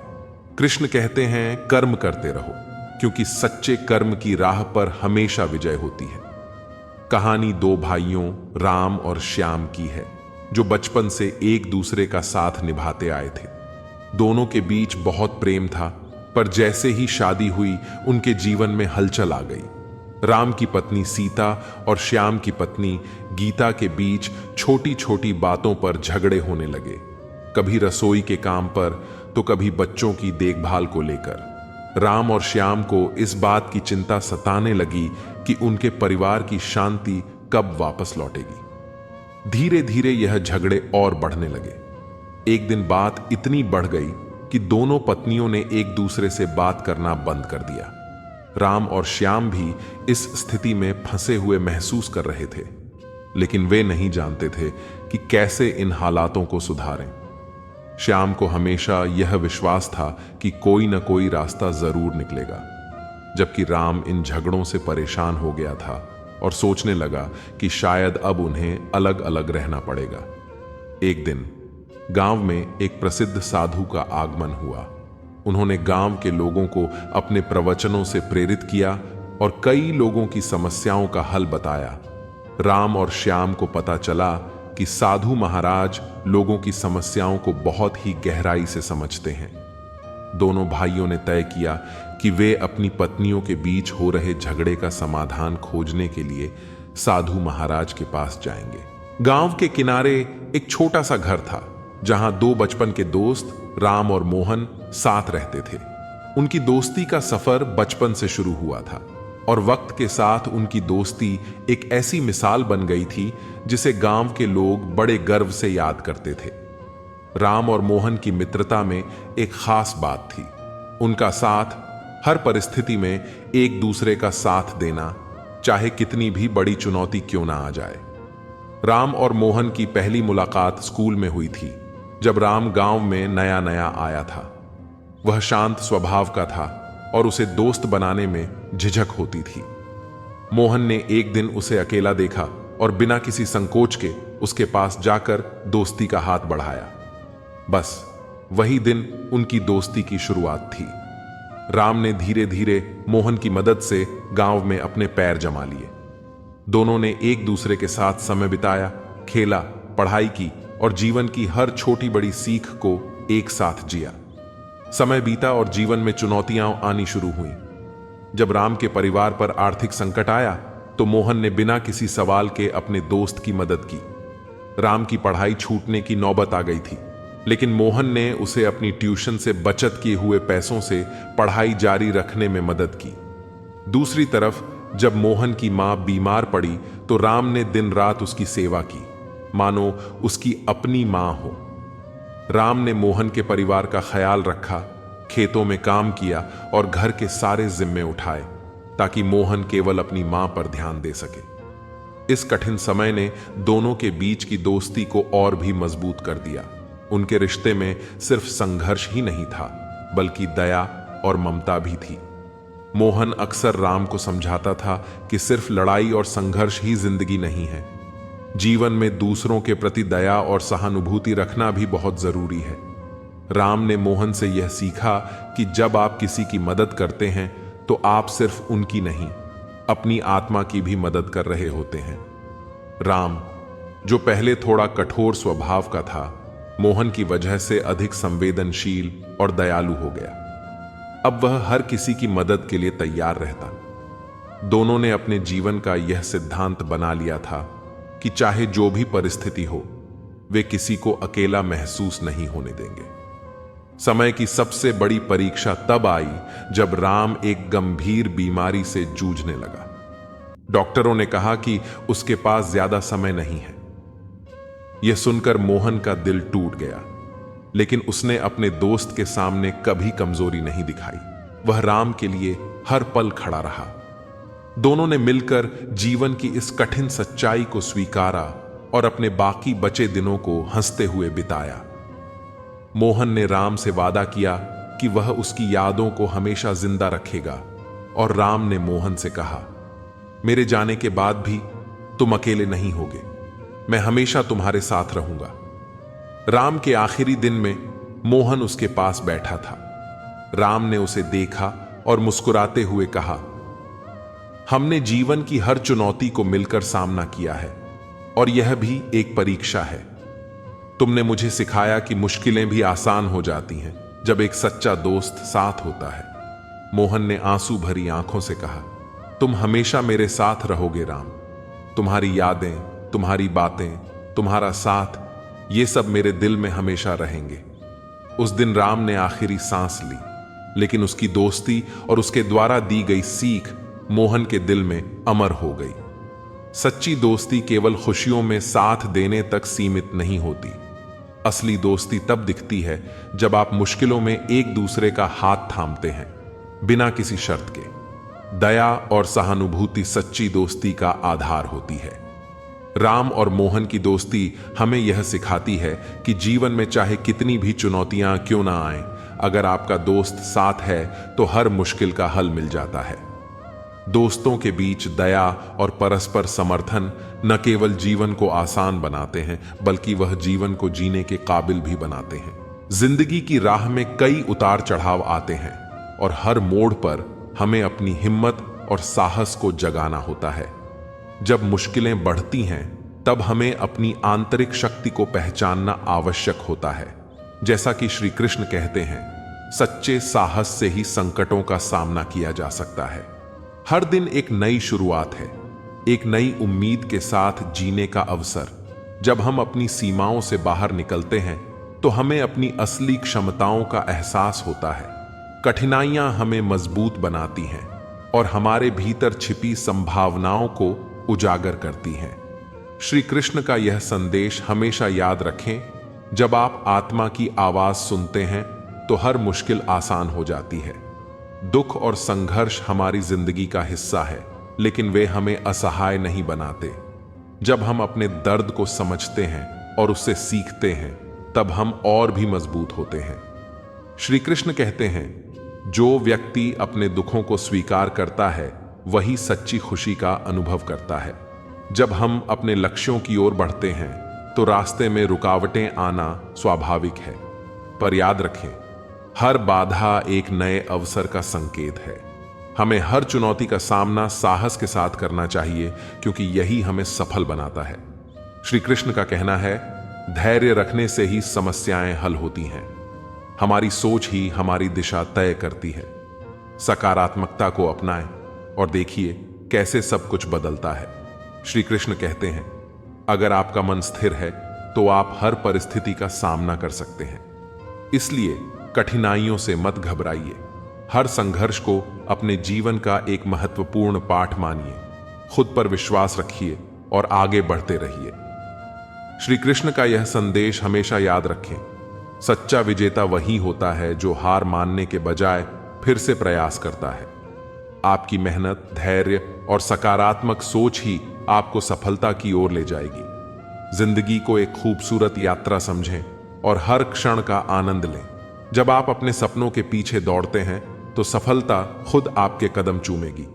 कृष्ण कहते हैं कर्म करते रहो, क्योंकि सच्चे कर्म की राह पर हमेशा विजय होती है। कहानी दो भाइयों राम और श्याम की है, जो बचपन से एक दूसरे का साथ निभाते आए थे। दोनों के बीच बहुत प्रेम था, पर जैसे ही शादी हुई उनके जीवन में हलचल आ गई। राम की पत्नी सीता और श्याम की पत्नी गीता के बीच छोटी छोटी बातों पर झगड़े होने लगे। कभी रसोई के काम पर तो कभी बच्चों की देखभाल को लेकर। राम और श्याम को इस बात की चिंता सताने लगी कि उनके परिवार की शांति कब वापस लौटेगी। धीरे धीरे यह झगड़े और बढ़ने लगे। एक दिन बात इतनी बढ़ गई कि दोनों पत्नियों ने एक दूसरे से बात करना बंद कर दिया। राम और श्याम भी इस स्थिति में फंसे हुए महसूस कर रहे थे, लेकिन वे नहीं जानते थे कि कैसे इन हालातों को सुधारें। श्याम को हमेशा यह विश्वास था कि कोई न कोई रास्ता जरूर निकलेगा, जबकि राम इन झगड़ों से परेशान हो गया था और सोचने लगा कि शायद अब उन्हें अलग अलग रहना पड़ेगा। एक दिन गांव में एक प्रसिद्ध साधु का आगमन हुआ। उन्होंने गांव के लोगों को अपने प्रवचनों से प्रेरित किया और कई लोगों की समस्याओं का हल बताया। राम और श्याम को पता चला कि साधु महाराज लोगों की समस्याओं को बहुत ही गहराई से समझते हैं। दोनों भाइयों ने तय किया कि वे अपनी पत्नियों के बीच हो रहे झगड़े का समाधान खोजने के लिए साधु महाराज के पास जाएंगे। गांव के किनारे एक छोटा सा घर था, जहां दो बचपन के दोस्त राम और मोहन साथ रहते थे। उनकी दोस्ती का सफर बचपन से शुरू हुआ था और वक्त के साथ उनकी दोस्ती एक ऐसी मिसाल बन गई थी जिसे गांव के लोग बड़े गर्व से याद करते थे। राम और मोहन की मित्रता में एक खास बात थी। उनका साथ हर परिस्थिति में एक दूसरे का साथ देना, चाहे कितनी भी बड़ी चुनौती क्यों ना आ जाए। राम और मोहन की पहली मुलाकात स्कूल में हुई थी, जब राम गांव में नया नया आया था। वह शांत स्वभाव का था और उसे दोस्त बनाने में झिझक होती थी। मोहन ने एक दिन उसे अकेला देखा और बिना किसी संकोच के उसके पास जाकर दोस्ती का हाथ बढ़ाया। बस वही दिन उनकी दोस्ती की शुरुआत थी। राम ने धीरे धीरे मोहन की मदद से गांव में अपने पैर जमा लिए। दोनों ने एक दूसरे के साथ समय बिताया, खेला, पढ़ाई की और जीवन की हर छोटी बड़ी सीख को एक साथ जिया। समय बीता और जीवन में चुनौतियां आनी शुरू हुईं। जब राम के परिवार पर आर्थिक संकट आया तो मोहन ने बिना किसी सवाल के अपने दोस्त की मदद की। राम की पढ़ाई छूटने की नौबत आ गई थी, लेकिन मोहन ने उसे अपनी ट्यूशन से बचत किए हुए पैसों से पढ़ाई जारी रखने में मदद की। दूसरी तरफ जब मोहन की मां बीमार पड़ी तो राम ने दिन रात उसकी सेवा की, मानो उसकी अपनी मां हो। राम ने मोहन के परिवार का ख्याल रखा, खेतों में काम किया और घर के सारे जिम्मे उठाए, ताकि मोहन केवल अपनी मां पर ध्यान दे सके। इस कठिन समय ने दोनों के बीच की दोस्ती को और भी मजबूत कर दिया। उनके रिश्ते में सिर्फ संघर्ष ही नहीं था, बल्कि दया और ममता भी थी। मोहन अक्सर राम को समझाता था कि सिर्फ लड़ाई और संघर्ष ही जिंदगी नहीं है। जीवन में दूसरों के प्रति दया और सहानुभूति रखना भी बहुत जरूरी है। राम ने मोहन से यह सीखा कि जब आप किसी की मदद करते हैं तो आप सिर्फ उनकी नहीं, अपनी आत्मा की भी मदद कर रहे होते हैं। राम, जो पहले थोड़ा कठोर स्वभाव का था, मोहन की वजह से अधिक संवेदनशील और दयालु हो गया। अब वह हर किसी की मदद के लिए तैयार रहता। दोनों ने अपने जीवन का यह सिद्धांत बना लिया था कि चाहे जो भी परिस्थिति हो, वे किसी को अकेला महसूस नहीं होने देंगे। समय की सबसे बड़ी परीक्षा तब आई जब राम एक गंभीर बीमारी से जूझने लगा। डॉक्टरों ने कहा कि उसके पास ज्यादा समय नहीं है। यह सुनकर मोहन का दिल टूट गया, लेकिन उसने अपने दोस्त के सामने कभी कमजोरी नहीं दिखाई। वह राम के लिए हर पल खड़ा रहा। दोनों ने मिलकर जीवन की इस कठिन सच्चाई को स्वीकारा और अपने बाकी बचे दिनों को हंसते हुए बिताया। मोहन ने राम से वादा किया कि वह उसकी यादों को हमेशा जिंदा रखेगा और राम ने मोहन से कहा, मेरे जाने के बाद भी तुम अकेले नहीं होगे, मैं हमेशा तुम्हारे साथ रहूंगा। राम के आखिरी दिन में मोहन उसके पास बैठा था। राम ने उसे देखा और मुस्कुराते हुए कहा, हमने जीवन की हर चुनौती को मिलकर सामना किया है और यह भी एक परीक्षा है। तुमने मुझे सिखाया कि मुश्किलें भी आसान हो जाती हैं जब एक सच्चा दोस्त साथ होता है। मोहन ने आंसू भरी आंखों से कहा, तुम हमेशा मेरे साथ रहोगे राम। तुम्हारी यादें, तुम्हारी बातें, तुम्हारा साथ, ये सब मेरे दिल में हमेशा रहेंगे। उस दिन राम ने आखिरी सांस ली, लेकिन उसकी दोस्ती और उसके द्वारा दी गई सीख मोहन के दिल में अमर हो गई। सच्ची दोस्ती केवल खुशियों में साथ देने तक सीमित नहीं होती। असली दोस्ती तब दिखती है जब आप मुश्किलों में एक दूसरे का हाथ थामते हैं, बिना किसी शर्त के। दया और सहानुभूति सच्ची दोस्ती का आधार होती है। राम और मोहन की दोस्ती हमें यह सिखाती है कि जीवन में चाहे कितनी भी चुनौतियां क्यों ना आएं, अगर आपका दोस्त साथ है तो हर मुश्किल का हल मिल जाता है। दोस्तों के बीच दया और परस्पर समर्थन न केवल जीवन को आसान बनाते हैं, बल्कि वह जीवन को जीने के काबिल भी बनाते हैं। जिंदगी की राह में कई उतार चढ़ाव आते हैं और हर मोड़ पर हमें अपनी हिम्मत और साहस को जगाना होता है। जब मुश्किलें बढ़ती हैं, तब हमें अपनी आंतरिक शक्ति को पहचानना आवश्यक होता है। जैसा कि श्री कृष्ण कहते हैं, सच्चे साहस से ही संकटों का सामना किया जा सकता है। हर दिन एक नई शुरुआत है, एक नई उम्मीद के साथ जीने का अवसर। जब हम अपनी सीमाओं से बाहर निकलते हैं तो हमें अपनी असली क्षमताओं का एहसास होता है। कठिनाइयां हमें मजबूत बनाती हैं और हमारे भीतर छिपी संभावनाओं को उजागर करती हैं। श्री कृष्ण का यह संदेश हमेशा याद रखें, जब आप आत्मा की आवाज सुनते हैं तो हर मुश्किल आसान हो जाती है। दुख और संघर्ष हमारी जिंदगी का हिस्सा है, लेकिन वे हमें असहाय नहीं बनाते। जब हम अपने दर्द को समझते हैं और उससे सीखते हैं, तब हम और भी मजबूत होते हैं। श्री कृष्ण कहते हैं, जो व्यक्ति अपने दुखों को स्वीकार करता है वही सच्ची खुशी का अनुभव करता है। जब हम अपने लक्ष्यों की ओर बढ़ते हैं तो रास्ते में रुकावटें आना स्वाभाविक है, पर याद रखें, हर बाधा एक नए अवसर का संकेत है। हमें हर चुनौती का सामना साहस के साथ करना चाहिए, क्योंकि यही हमें सफल बनाता है। श्री कृष्ण का कहना है, धैर्य रखने से ही समस्याएं हल होती हैं। हमारी सोच ही हमारी दिशा तय करती है। सकारात्मकता को अपनाएं और देखिए कैसे सब कुछ बदलता है। श्री कृष्ण कहते हैं, अगर आपका मन स्थिर है तो आप हर परिस्थिति का सामना कर सकते हैं। इसलिए कठिनाइयों से मत घबराइए। हर संघर्ष को अपने जीवन का एक महत्वपूर्ण पाठ मानिए। खुद पर विश्वास रखिए और आगे बढ़ते रहिए। श्री कृष्ण का यह संदेश हमेशा याद रखें, सच्चा विजेता वही होता है जो हार मानने के बजाय फिर से प्रयास करता है। आपकी मेहनत, धैर्य और सकारात्मक सोच ही आपको सफलता की ओर ले जाएगी। जिंदगी को एक खूबसूरत यात्रा समझें और हर क्षण का आनंद लें। जब आप अपने सपनों के पीछे दौड़ते हैं तो सफलता खुद आपके कदम चूमेगी।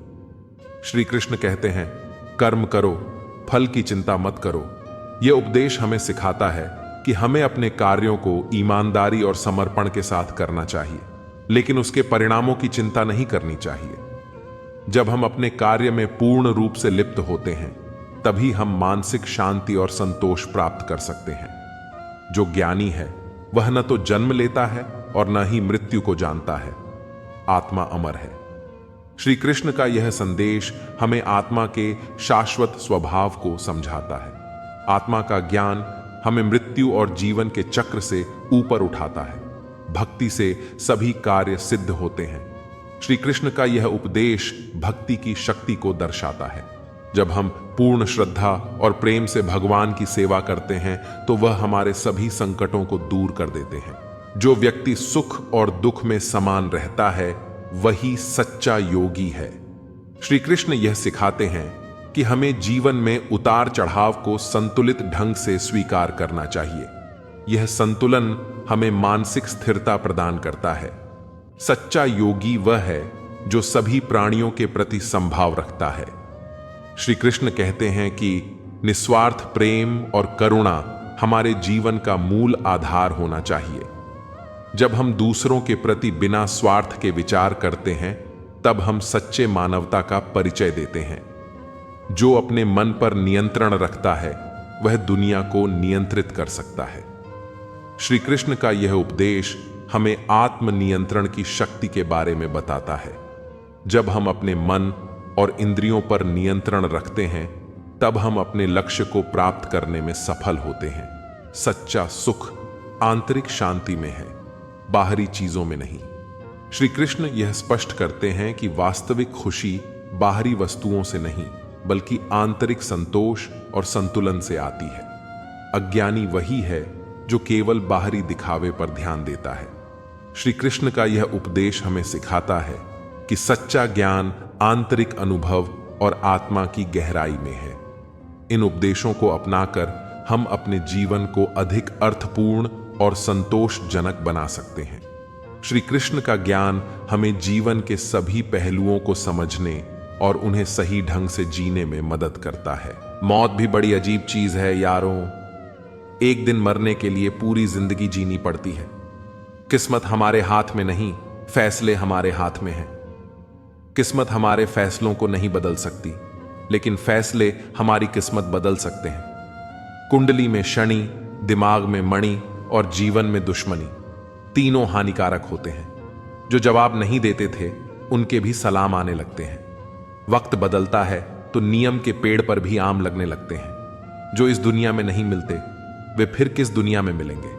श्री कृष्ण कहते हैं, कर्म करो, फल की चिंता मत करो। यह उपदेश हमें सिखाता है कि हमें अपने कार्यों को ईमानदारी और समर्पण के साथ करना चाहिए, लेकिन उसके परिणामों की चिंता नहीं करनी चाहिए। जब हम अपने कार्य में पूर्ण रूप से लिप्त होते हैं, तभी हम मानसिक शांति और संतोष प्राप्त कर सकते हैं। जो ज्ञानी है वह न तो जन्म लेता है और न ही मृत्यु को जानता है। आत्मा अमर है। श्री कृष्ण का यह संदेश हमें आत्मा के शाश्वत स्वभाव को समझाता है। आत्मा का ज्ञान हमें मृत्यु और जीवन के चक्र से ऊपर उठाता है। भक्ति से सभी कार्य सिद्ध होते हैं। श्री कृष्ण का यह उपदेश भक्ति की शक्ति को दर्शाता है। जब हम पूर्ण श्रद्धा और प्रेम से भगवान की सेवा करते हैं तो वह हमारे सभी संकटों को दूर कर देते हैं। जो व्यक्ति सुख और दुख में समान रहता है वही सच्चा योगी है। श्री कृष्ण यह सिखाते हैं कि हमें जीवन में उतार चढ़ाव को संतुलित ढंग से स्वीकार करना चाहिए। यह संतुलन हमें मानसिक स्थिरता प्रदान करता है। सच्चा योगी वह है जो सभी प्राणियों के प्रति संभाव रखता है। श्री कृष्ण कहते हैं कि निस्वार्थ प्रेम और करुणा हमारे जीवन का मूल आधार होना चाहिए। जब हम दूसरों के प्रति बिना स्वार्थ के विचार करते हैं, तब हम सच्चे मानवता का परिचय देते हैं। जो अपने मन पर नियंत्रण रखता है, वह दुनिया को नियंत्रित कर सकता है। श्री कृष्ण का यह उपदेश हमें आत्मनियंत्रण की शक्ति के बारे में बताता है। जब हम अपने मन और इंद्रियों पर नियंत्रण रखते हैं, तब हम अपने लक्ष्य को प्राप्त करने में सफल होते हैं। सच्चा सुख आंतरिक शांति में है, बाहरी चीजों में नहीं। श्री कृष्ण यह स्पष्ट करते हैं कि वास्तविक खुशी बाहरी वस्तुओं से नहीं, बल्कि आंतरिक संतोष और संतुलन से आती है। अज्ञानी वही है जो केवल बाहरी दिखावे पर ध्यान देता है। श्री कृष्ण का यह उपदेश हमें सिखाता है कि सच्चा ज्ञान आंतरिक अनुभव और आत्मा की गहराई में है। इन उपदेशों को अपनाकर हम अपने जीवन को अधिक अर्थपूर्ण और संतोषजनक बना सकते हैं। श्री कृष्ण का ज्ञान हमें जीवन के सभी पहलुओं को समझने और उन्हें सही ढंग से जीने में मदद करता है। मौत भी बड़ी अजीब चीज है यारों। एक दिन मरने के लिए पूरी जिंदगी जीनी पड़ती है। किस्मत हमारे हाथ में नहीं, फैसले हमारे हाथ में हैं। किस्मत हमारे फैसलों को नहीं बदल सकती, लेकिन फैसले हमारी किस्मत बदल सकते हैं। कुंडली में शनि, दिमाग में मणि और जीवन में दुश्मनी, तीनों हानिकारक होते हैं। जो जवाब नहीं देते थे, उनके भी सलाम आने लगते हैं। वक्त बदलता है तो नियम के पेड़ पर भी आम लगने लगते हैं। जो इस दुनिया में नहीं मिलते, वे फिर किस दुनिया में मिलेंगे।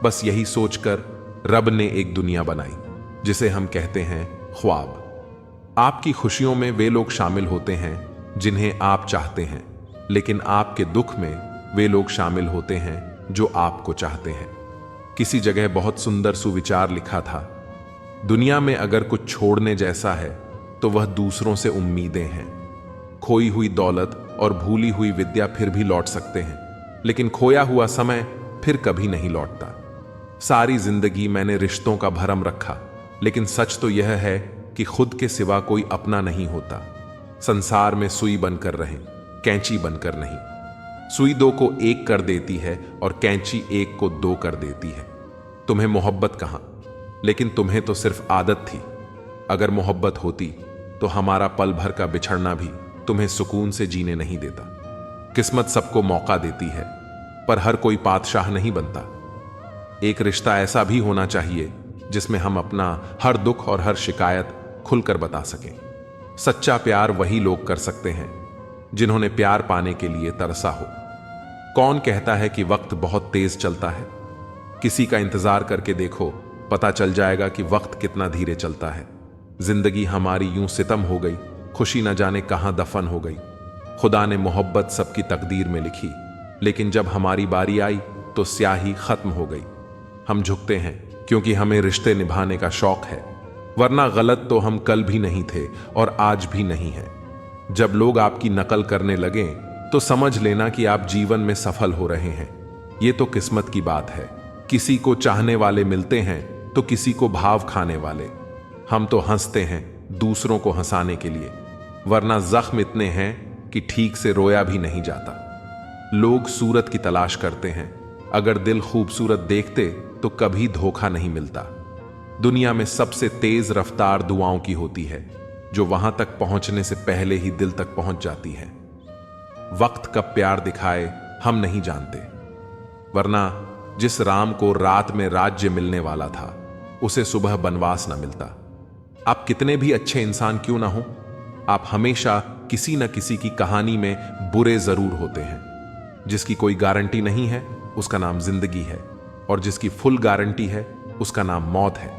बस यही सोचकर रब ने एक दुनिया बनाई, जिसे हम कहते हैं ख्वाब। आपकी खुशियों में वे लोग शामिल होते हैं जिन्हें आप चाहते हैं, लेकिन आपके दुख में वे लोग शामिल होते हैं जो आपको चाहते हैं। किसी जगह बहुत सुंदर सुविचार लिखा था, दुनिया में अगर कुछ छोड़ने जैसा है तो वह दूसरों से उम्मीदें हैं। खोई हुई दौलत और भूली हुई विद्या फिर भी लौट सकते हैं, लेकिन खोया हुआ समय फिर कभी नहीं लौटता। सारी जिंदगी मैंने रिश्तों का भरम रखा, लेकिन सच तो यह है कि खुद के सिवा कोई अपना नहीं होता। संसार में सुई बनकर रहें, कैंची बनकर नहीं। सुई दो को एक कर देती है और कैंची एक को दो कर देती है। तुम्हें मोहब्बत कहां, लेकिन तुम्हें तो सिर्फ आदत थी। अगर मोहब्बत होती तो हमारा पल भर का बिछड़ना भी तुम्हें सुकून से जीने नहीं देता। किस्मत सबको मौका देती है, पर हर कोई बादशाह नहीं बनता। एक रिश्ता ऐसा भी होना चाहिए जिसमें हम अपना हर दुख और हर शिकायत खुलकर बता सकें। सच्चा प्यार वही लोग कर सकते हैं जिन्होंने प्यार पाने के लिए तरसा हो। कौन कहता है कि वक्त बहुत तेज चलता है? किसी का इंतजार करके देखो, पता चल जाएगा कि वक्त कितना धीरे चलता है। जिंदगी हमारी यूं सितम हो गई, खुशी न जाने कहां दफन हो गई। खुदा ने मोहब्बत सबकी तकदीर में लिखी, लेकिन जब हमारी बारी आई तो स्याही खत्म हो गई। हम झुकते हैं क्योंकि हमें रिश्ते निभाने का शौक है, वरना गलत तो हम कल भी नहीं थे और आज भी नहीं है। जब लोग आपकी नकल करने लगें तो समझ लेना कि आप जीवन में सफल हो रहे हैं। ये तो किस्मत की बात है। किसी को चाहने वाले मिलते हैं तो किसी को भाव खाने वाले। हम तो हंसते हैं दूसरों को हंसाने के लिए, वरना जख्म इतने हैं कि ठीक से रोया भी नहीं जाता। लोग सूरत की तलाश करते हैं, अगर दिल खूबसूरत देखते तो कभी धोखा नहीं मिलता। दुनिया में सबसे तेज रफ्तार दुआओं की होती है, जो वहां तक पहुंचने से पहले ही दिल तक पहुंच जाती है। वक्त कब प्यार दिखाए हम नहीं जानते, वरना जिस राम को रात में राज्य मिलने वाला था, उसे सुबह बनवास न मिलता। आप कितने भी अच्छे इंसान क्यों ना हो, आप हमेशा किसी न किसी की कहानी में बुरे जरूर होते हैं। जिसकी कोई गारंटी नहीं है उसका नाम जिंदगी है, और जिसकी फुल गारंटी है उसका नाम मौत है।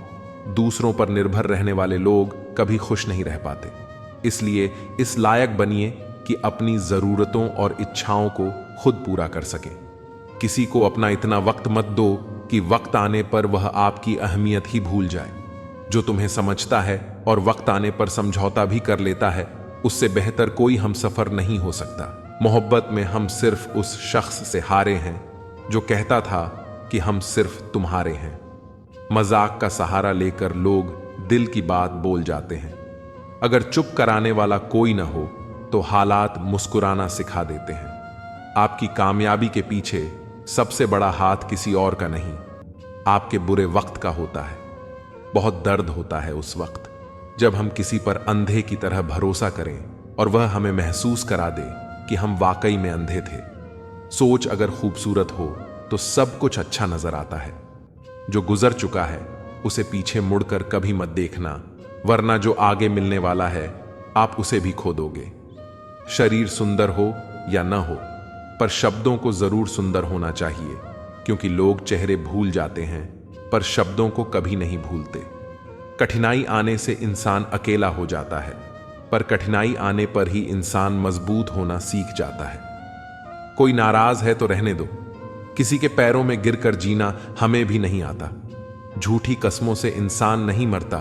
दूसरों पर निर्भर रहने वाले लोग कभी खुश नहीं रह पाते। इसलिए इस लायक बनिए कि अपनी जरूरतों और इच्छाओं को खुद पूरा कर सके। किसी को अपना इतना वक्त मत दो कि वक्त आने पर वह आपकी अहमियत ही भूल जाए। जो तुम्हें समझता है और वक्त आने पर समझौता भी कर लेता है, उससे बेहतर कोई हमसफर नहीं हो सकता। मोहब्बत में हम सिर्फ उस शख्स से हारे हैं जो कहता था कि हम सिर्फ तुम्हारे हैं। मजाक का सहारा लेकर लोग दिल की बात बोल जाते हैं। अगर चुप कराने वाला कोई ना हो तो हालात मुस्कुराना सिखा देते हैं। आपकी कामयाबी के पीछे सबसे बड़ा हाथ किसी और का नहीं, आपके बुरे वक्त का होता है। बहुत दर्द होता है उस वक्त जब हम किसी पर अंधे की तरह भरोसा करें और वह हमें महसूस करा दे कि हम वाकई में अंधे थे। सोच अगर खूबसूरत हो तो सब कुछ अच्छा नजर आता है। जो गुजर चुका है उसे पीछे मुड़कर कभी मत देखना, वरना जो आगे मिलने वाला है आप उसे भी खो दोगे। शरीर सुंदर हो या न हो, पर शब्दों को जरूर सुंदर होना चाहिए, क्योंकि लोग चेहरे भूल जाते हैं पर शब्दों को कभी नहीं भूलते। कठिनाई आने से इंसान अकेला हो जाता है, पर कठिनाई आने पर ही इंसान मजबूत होना सीख जाता है। कोई नाराज है तो रहने दो, किसी के पैरों में गिरकर जीना हमें भी नहीं आता। झूठी कस्मों से इंसान नहीं मरता,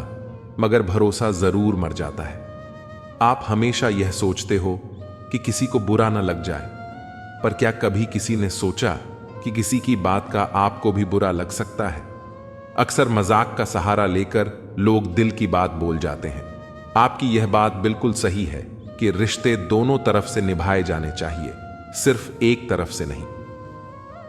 मगर भरोसा जरूर मर जाता है। आप हमेशा यह सोचते हो कि किसी को बुरा ना लग जाए, पर क्या कभी किसी ने सोचा कि किसी की बात का आपको भी बुरा लग सकता है? अक्सर मजाक का सहारा लेकर लोग दिल की बात बोल जाते हैं। आपकी यह बात बिल्कुल सही है कि रिश्ते दोनों तरफ से निभाए जाने चाहिए, सिर्फ एक तरफ से नहीं।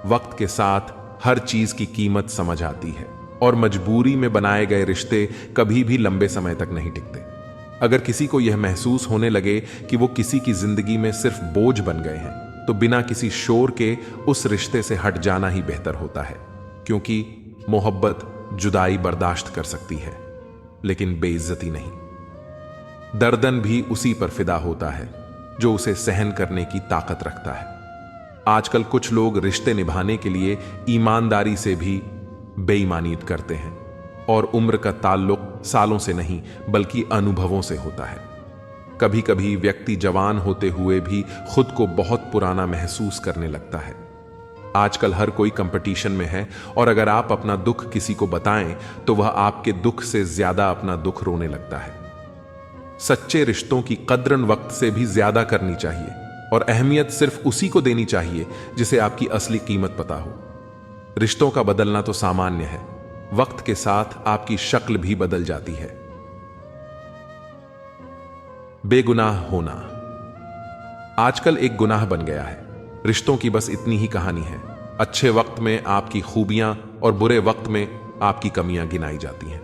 वक्त के साथ हर चीज की कीमत समझ आती है और मजबूरी में बनाए गए रिश्ते कभी भी लंबे समय तक नहीं टिकते। अगर किसी को यह महसूस होने लगे कि वो किसी की जिंदगी में सिर्फ बोझ बन गए हैं, तो बिना किसी शोर के उस रिश्ते से हट जाना ही बेहतर होता है, क्योंकि मोहब्बत जुदाई बर्दाश्त कर सकती है लेकिन बेइज्जती नहीं। दर्दन भी उसी पर फिदा होता है जो उसे सहन करने की ताकत रखता है। आजकल कुछ लोग रिश्ते निभाने के लिए ईमानदारी से भी बेईमानी करते हैं, और उम्र का ताल्लुक सालों से नहीं बल्कि अनुभवों से होता है। कभी कभी व्यक्ति जवान होते हुए भी खुद को बहुत पुराना महसूस करने लगता है। आजकल हर कोई कंपटीशन में है, और अगर आप अपना दुख किसी को बताएं तो वह आपके दुख से ज्यादा अपना दुख रोने लगता है। सच्चे रिश्तों की कद्र वक्त से भी ज्यादा करनी चाहिए, और अहमियत सिर्फ उसी को देनी चाहिए जिसे आपकी असली कीमत पता हो। रिश्तों का बदलना तो सामान्य है, वक्त के साथ आपकी शक्ल भी बदल जाती है। बेगुनाह होना आजकल एक गुनाह बन गया है। रिश्तों की बस इतनी ही कहानी है। अच्छे वक्त में आपकी खूबियां और बुरे वक्त में आपकी कमियां गिनाई जाती हैं।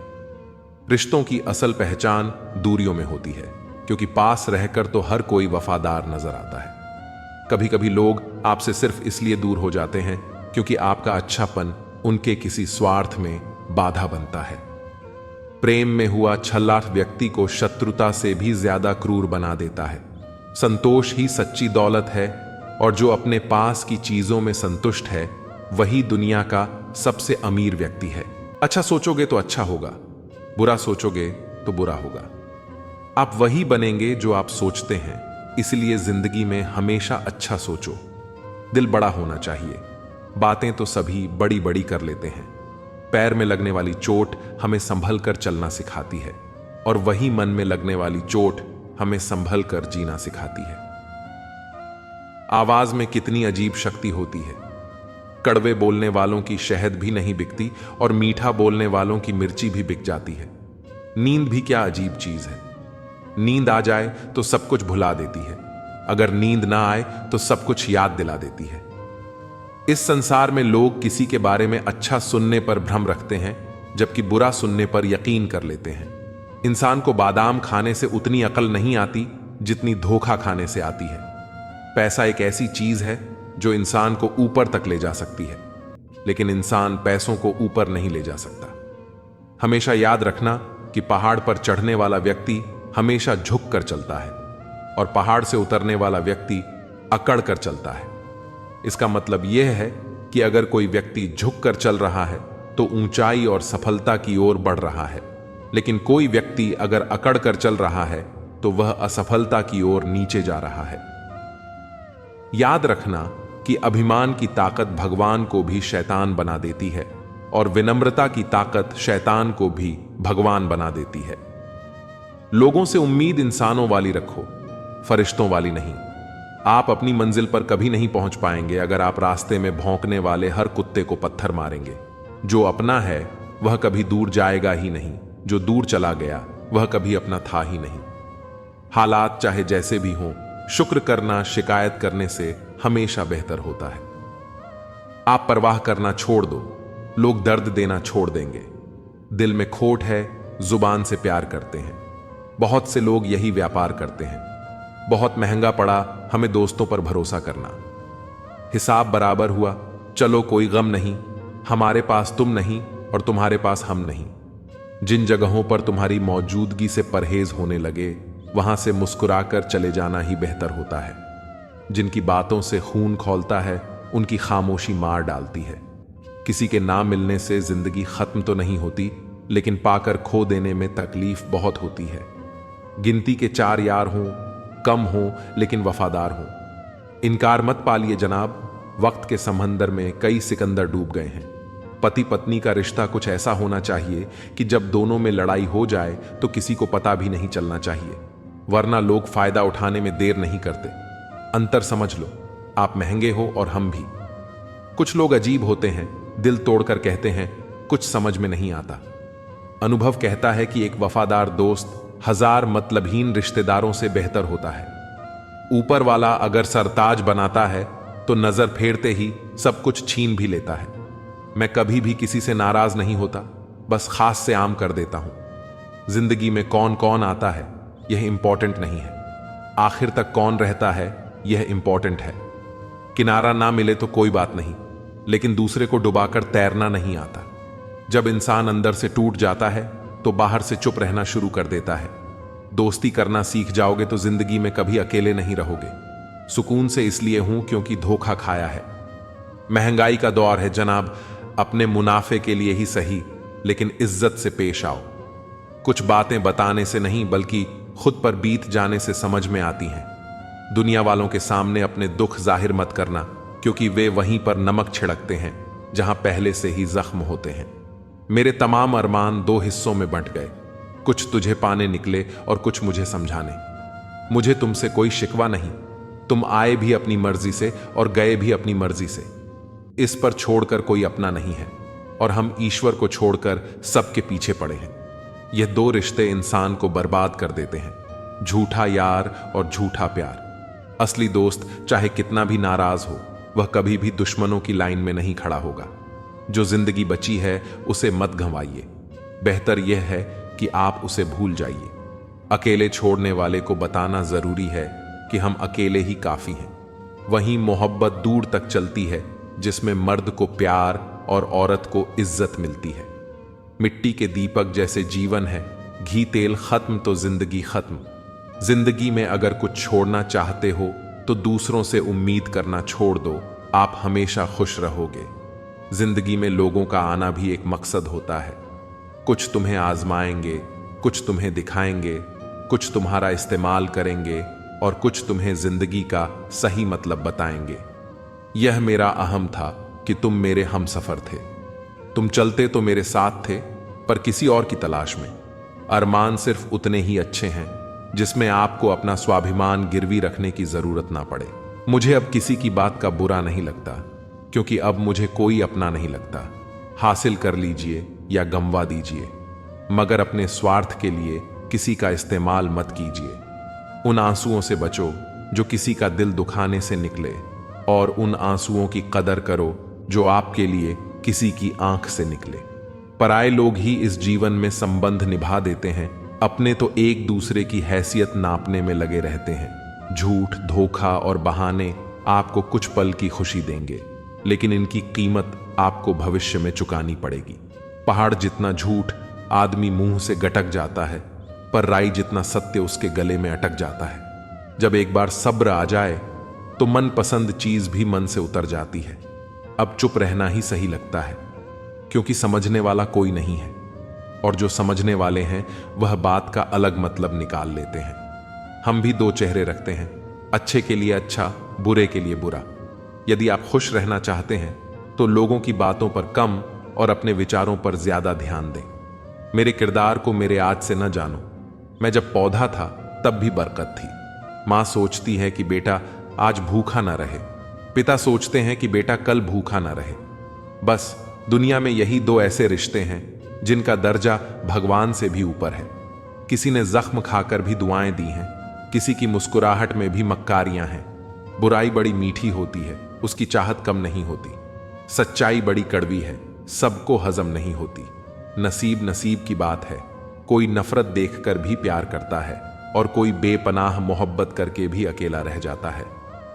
रिश्तों की असल पहचान दूरियों में होती है, क्योंकि पास रहकर तो हर कोई वफादार नजर आता है। कभी कभी लोग आपसे सिर्फ इसलिए दूर हो जाते हैं क्योंकि आपका अच्छापन उनके किसी स्वार्थ में बाधा बनता है। प्रेम में हुआ छल्ला व्यक्ति को शत्रुता से भी ज्यादा क्रूर बना देता है। संतोष ही सच्ची दौलत है, और जो अपने पास की चीजों में संतुष्ट है वही दुनिया का सबसे अमीर व्यक्ति है। अच्छा सोचोगे तो अच्छा होगा, बुरा सोचोगे तो बुरा होगा। आप वही बनेंगे जो आप सोचते हैं, इसलिए जिंदगी में हमेशा अच्छा सोचो। दिल बड़ा होना चाहिए। बातें तो सभी बड़ी बड़ी कर लेते हैं। पैर में लगने वाली चोट हमें संभल कर चलना सिखाती है, और वही मन में लगने वाली चोट हमें संभल कर जीना सिखाती है। आवाज में कितनी अजीब शक्ति होती है। कड़वे बोलने वालों की शहद भी नहीं बिकती, और मीठा बोलने वालों की मिर्ची भी बिक जाती है। नींद भी क्या अजीब चीज है। नींद आ जाए तो सब कुछ भुला देती है, अगर नींद ना आए तो सब कुछ याद दिला देती है। इस संसार में लोग किसी के बारे में अच्छा सुनने पर भ्रम रखते हैं, जबकि बुरा सुनने पर यकीन कर लेते हैं। इंसान को बादाम खाने से उतनी अकल नहीं आती जितनी धोखा खाने से आती है। पैसा एक ऐसी चीज है जो इंसान को ऊपर तक ले जा सकती है, लेकिन इंसान पैसों को ऊपर नहीं ले जा सकता। हमेशा याद रखना कि पहाड़ पर चढ़ने वाला व्यक्ति हमेशा झुक कर चलता है, और पहाड़ से उतरने वाला व्यक्ति अकड़ कर चलता है। इसका मतलब यह है कि अगर कोई व्यक्ति झुक कर चल रहा है तो ऊंचाई और सफलता की ओर बढ़ रहा है, लेकिन कोई व्यक्ति अगर अकड़ कर चल रहा है तो वह असफलता की ओर नीचे जा रहा है। याद रखना कि अभिमान की ताकत भगवान को भी शैतान बना देती है, और विनम्रता की ताकत शैतान को भी भगवान बना देती है। लोगों से उम्मीद इंसानों वाली रखो, फरिश्तों वाली नहीं। आप अपनी मंजिल पर कभी नहीं पहुंच पाएंगे अगर आप रास्ते में भौंकने वाले हर कुत्ते को पत्थर मारेंगे। जो अपना है वह कभी दूर जाएगा ही नहीं, जो दूर चला गया वह कभी अपना था ही नहीं। हालात चाहे जैसे भी हों, शुक्र करना शिकायत करने से हमेशा बेहतर होता है। आप परवाह करना छोड़ दो, लोग दर्द देना छोड़ देंगे। दिल में खोट है, जुबान से प्यार करते हैं। बहुत से लोग यही व्यापार करते हैं। बहुत महंगा पड़ा हमें दोस्तों पर भरोसा करना। हिसाब बराबर हुआ, चलो कोई गम नहीं, हमारे पास तुम नहीं और तुम्हारे पास हम नहीं। जिन जगहों पर तुम्हारी मौजूदगी से परहेज होने लगे, वहां से मुस्कुराकर चले जाना ही बेहतर होता है। जिनकी बातों से खून खौलता है, उनकी खामोशी मार डालती है। किसी के ना मिलने से जिंदगी खत्म तो नहीं होती, लेकिन पाकर खो देने में तकलीफ बहुत होती है। गिनती के 4 यार हों, कम हों लेकिन वफादार हों। इनकार मत पालिए जनाब, वक्त के समंदर में कई सिकंदर डूब गए हैं। पति पत्नी का रिश्ता कुछ ऐसा होना चाहिए कि जब दोनों में लड़ाई हो जाए तो किसी को पता भी नहीं चलना चाहिए, वरना लोग फायदा उठाने में देर नहीं करते। अंतर समझ लो, आप महंगे हो और हम भी। कुछ लोग अजीब होते हैं, दिल तोड़कर कहते हैं कुछ समझ में नहीं आता। अनुभव कहता है कि एक वफादार दोस्त 1000 मतलबहीन रिश्तेदारों से बेहतर होता है। ऊपर वाला अगर सरताज बनाता है तो नजर फेरते ही सब कुछ छीन भी लेता है। मैं कभी भी किसी से नाराज नहीं होता, बस खास से आम कर देता हूं। जिंदगी में कौन कौन आता है यह इंपॉर्टेंट नहीं है, आखिर तक कौन रहता है यह इंपॉर्टेंट है। किनारा ना मिले तो कोई बात नहीं, लेकिन दूसरे को डुबाकर तैरना नहीं आता। जब इंसान अंदर से टूट जाता है तो बाहर से चुप रहना शुरू कर देता है। दोस्ती करना सीख जाओगे तो जिंदगी में कभी अकेले नहीं रहोगे। सुकून से इसलिए हूं क्योंकि धोखा खाया है। महंगाई का दौर है जनाब, अपने मुनाफे के लिए ही सही, लेकिन इज्जत से पेश आओ। कुछ बातें बताने से नहीं बल्कि खुद पर बीत जाने से समझ में आती हैं। दुनिया वालों के सामने अपने दुख जाहिर मत करना, क्योंकि वे वहीं पर नमक छिड़कते हैं जहां पहले से ही जख्म होते हैं। मेरे तमाम अरमान 2 हिस्सों में बंट गए, कुछ तुझे पाने निकले और कुछ मुझे समझाने। मुझे तुमसे कोई शिकवा नहीं, तुम आए भी अपनी मर्जी से और गए भी अपनी मर्जी से। इस पर छोड़कर कोई अपना नहीं है और हम ईश्वर को छोड़कर सबके पीछे पड़े हैं। यह 2 रिश्ते इंसान को बर्बाद कर देते हैं, झूठा यार और झूठा प्यार। असली दोस्त चाहे कितना भी नाराज हो, वह कभी भी दुश्मनों की लाइन में नहीं खड़ा होगा। जो जिंदगी बची है उसे मत गंवाइए, बेहतर यह है कि आप उसे भूल जाइए। अकेले छोड़ने वाले को बताना जरूरी है कि हम अकेले ही काफी हैं। वहीं मोहब्बत दूर तक चलती है जिसमें मर्द को प्यार और औरत को इज्जत मिलती है। मिट्टी के दीपक जैसे जीवन है, घी तेल खत्म तो जिंदगी खत्म। जिंदगी में अगर कुछ छोड़ना चाहते हो तो दूसरों से उम्मीद करना छोड़ दो, आप हमेशा खुश रहोगे। जिंदगी में लोगों का आना भी एक मकसद होता है। कुछ तुम्हें आजमाएंगे, कुछ तुम्हें दिखाएंगे, कुछ तुम्हारा इस्तेमाल करेंगे और कुछ तुम्हें जिंदगी का सही मतलब बताएंगे। यह मेरा अहम था कि तुम मेरे हमसफर थे। तुम चलते तो मेरे साथ थे, पर किसी और की तलाश में। अरमान सिर्फ उतने ही अच्छे हैं जिसमें आपको अपना स्वाभिमान गिरवी रखने की जरूरत ना पड़े। मुझे अब किसी की बात का बुरा नहीं लगता, क्योंकि अब मुझे कोई अपना नहीं लगता। हासिल कर लीजिए या गंवा दीजिए, मगर अपने स्वार्थ के लिए किसी का इस्तेमाल मत कीजिए। उन आंसुओं से बचो जो किसी का दिल दुखाने से निकले, और उन आंसुओं की कदर करो जो आपके लिए किसी की आंख से निकले। पराये लोग ही इस जीवन में संबंध निभा देते हैं, अपने तो एक दूसरे की हैसियत नापने में लगे रहते हैं। झूठ, धोखा और बहाने आपको कुछ पल की खुशी देंगे, लेकिन इनकी कीमत आपको भविष्य में चुकानी पड़ेगी। पहाड़ जितना झूठ आदमी मुंह से गटक जाता है, पर राई जितना सत्य उसके गले में अटक जाता है। जब एक बार सब्र आ जाए तो मनपसंद चीज भी मन से उतर जाती है। अब चुप रहना ही सही लगता है, क्योंकि समझने वाला कोई नहीं है, और जो समझने वाले हैं वह बात का अलग मतलब निकाल लेते हैं। हम भी 2 चेहरे रखते हैं, अच्छे के लिए अच्छा, बुरे के लिए बुरा। यदि आप खुश रहना चाहते हैं तो लोगों की बातों पर कम और अपने विचारों पर ज्यादा ध्यान दें। मेरे किरदार को मेरे आज से न जानो। मैं जब पौधा था तब भी बरकत थी, माँ सोचती है कि बेटा आज भूखा ना रहे, पिता सोचते हैं कि बेटा कल भूखा ना रहे। बस दुनिया में यही दो ऐसे रिश्ते हैं जिनका दर्जा भगवान से भी ऊपर है। किसी ने जख्म खाकर भी दुआएं दी हैं, किसी की मुस्कुराहट में भी मक्कारियां हैं। बुराई बड़ी मीठी होती है, उसकी चाहत कम नहीं होती। सच्चाई बड़ी कड़वी है, सबको हजम नहीं होती। नसीब नसीब की बात है, कोई नफरत देखकर भी प्यार करता है और कोई बेपनाह मोहब्बत करके भी अकेला रह जाता है।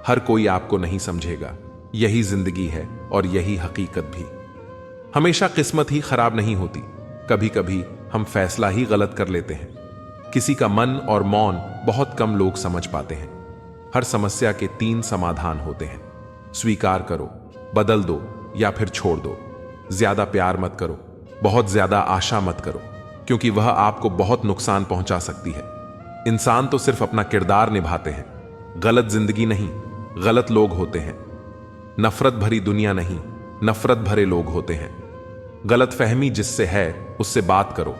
हर कोई आपको नहीं समझेगा, यही जिंदगी है और यही हकीकत भी। हमेशा किस्मत ही खराब नहीं होती, कभी कभी हम फैसला ही गलत कर लेते हैं। किसी का मन और मौन बहुत कम लोग समझ पाते हैं। हर समस्या के 3 समाधान होते हैं। स्वीकार करो, बदल दो या फिर छोड़ दो। ज्यादा प्यार मत करो, बहुत ज्यादा आशा मत करो, क्योंकि वह आपको बहुत नुकसान पहुंचा सकती है। इंसान तो सिर्फ अपना किरदार निभाते हैं, गलत जिंदगी नहीं, गलत लोग होते हैं। नफरत भरी दुनिया नहीं, नफरत भरे लोग होते हैं। गलत फहमी जिससे है उससे बात करो।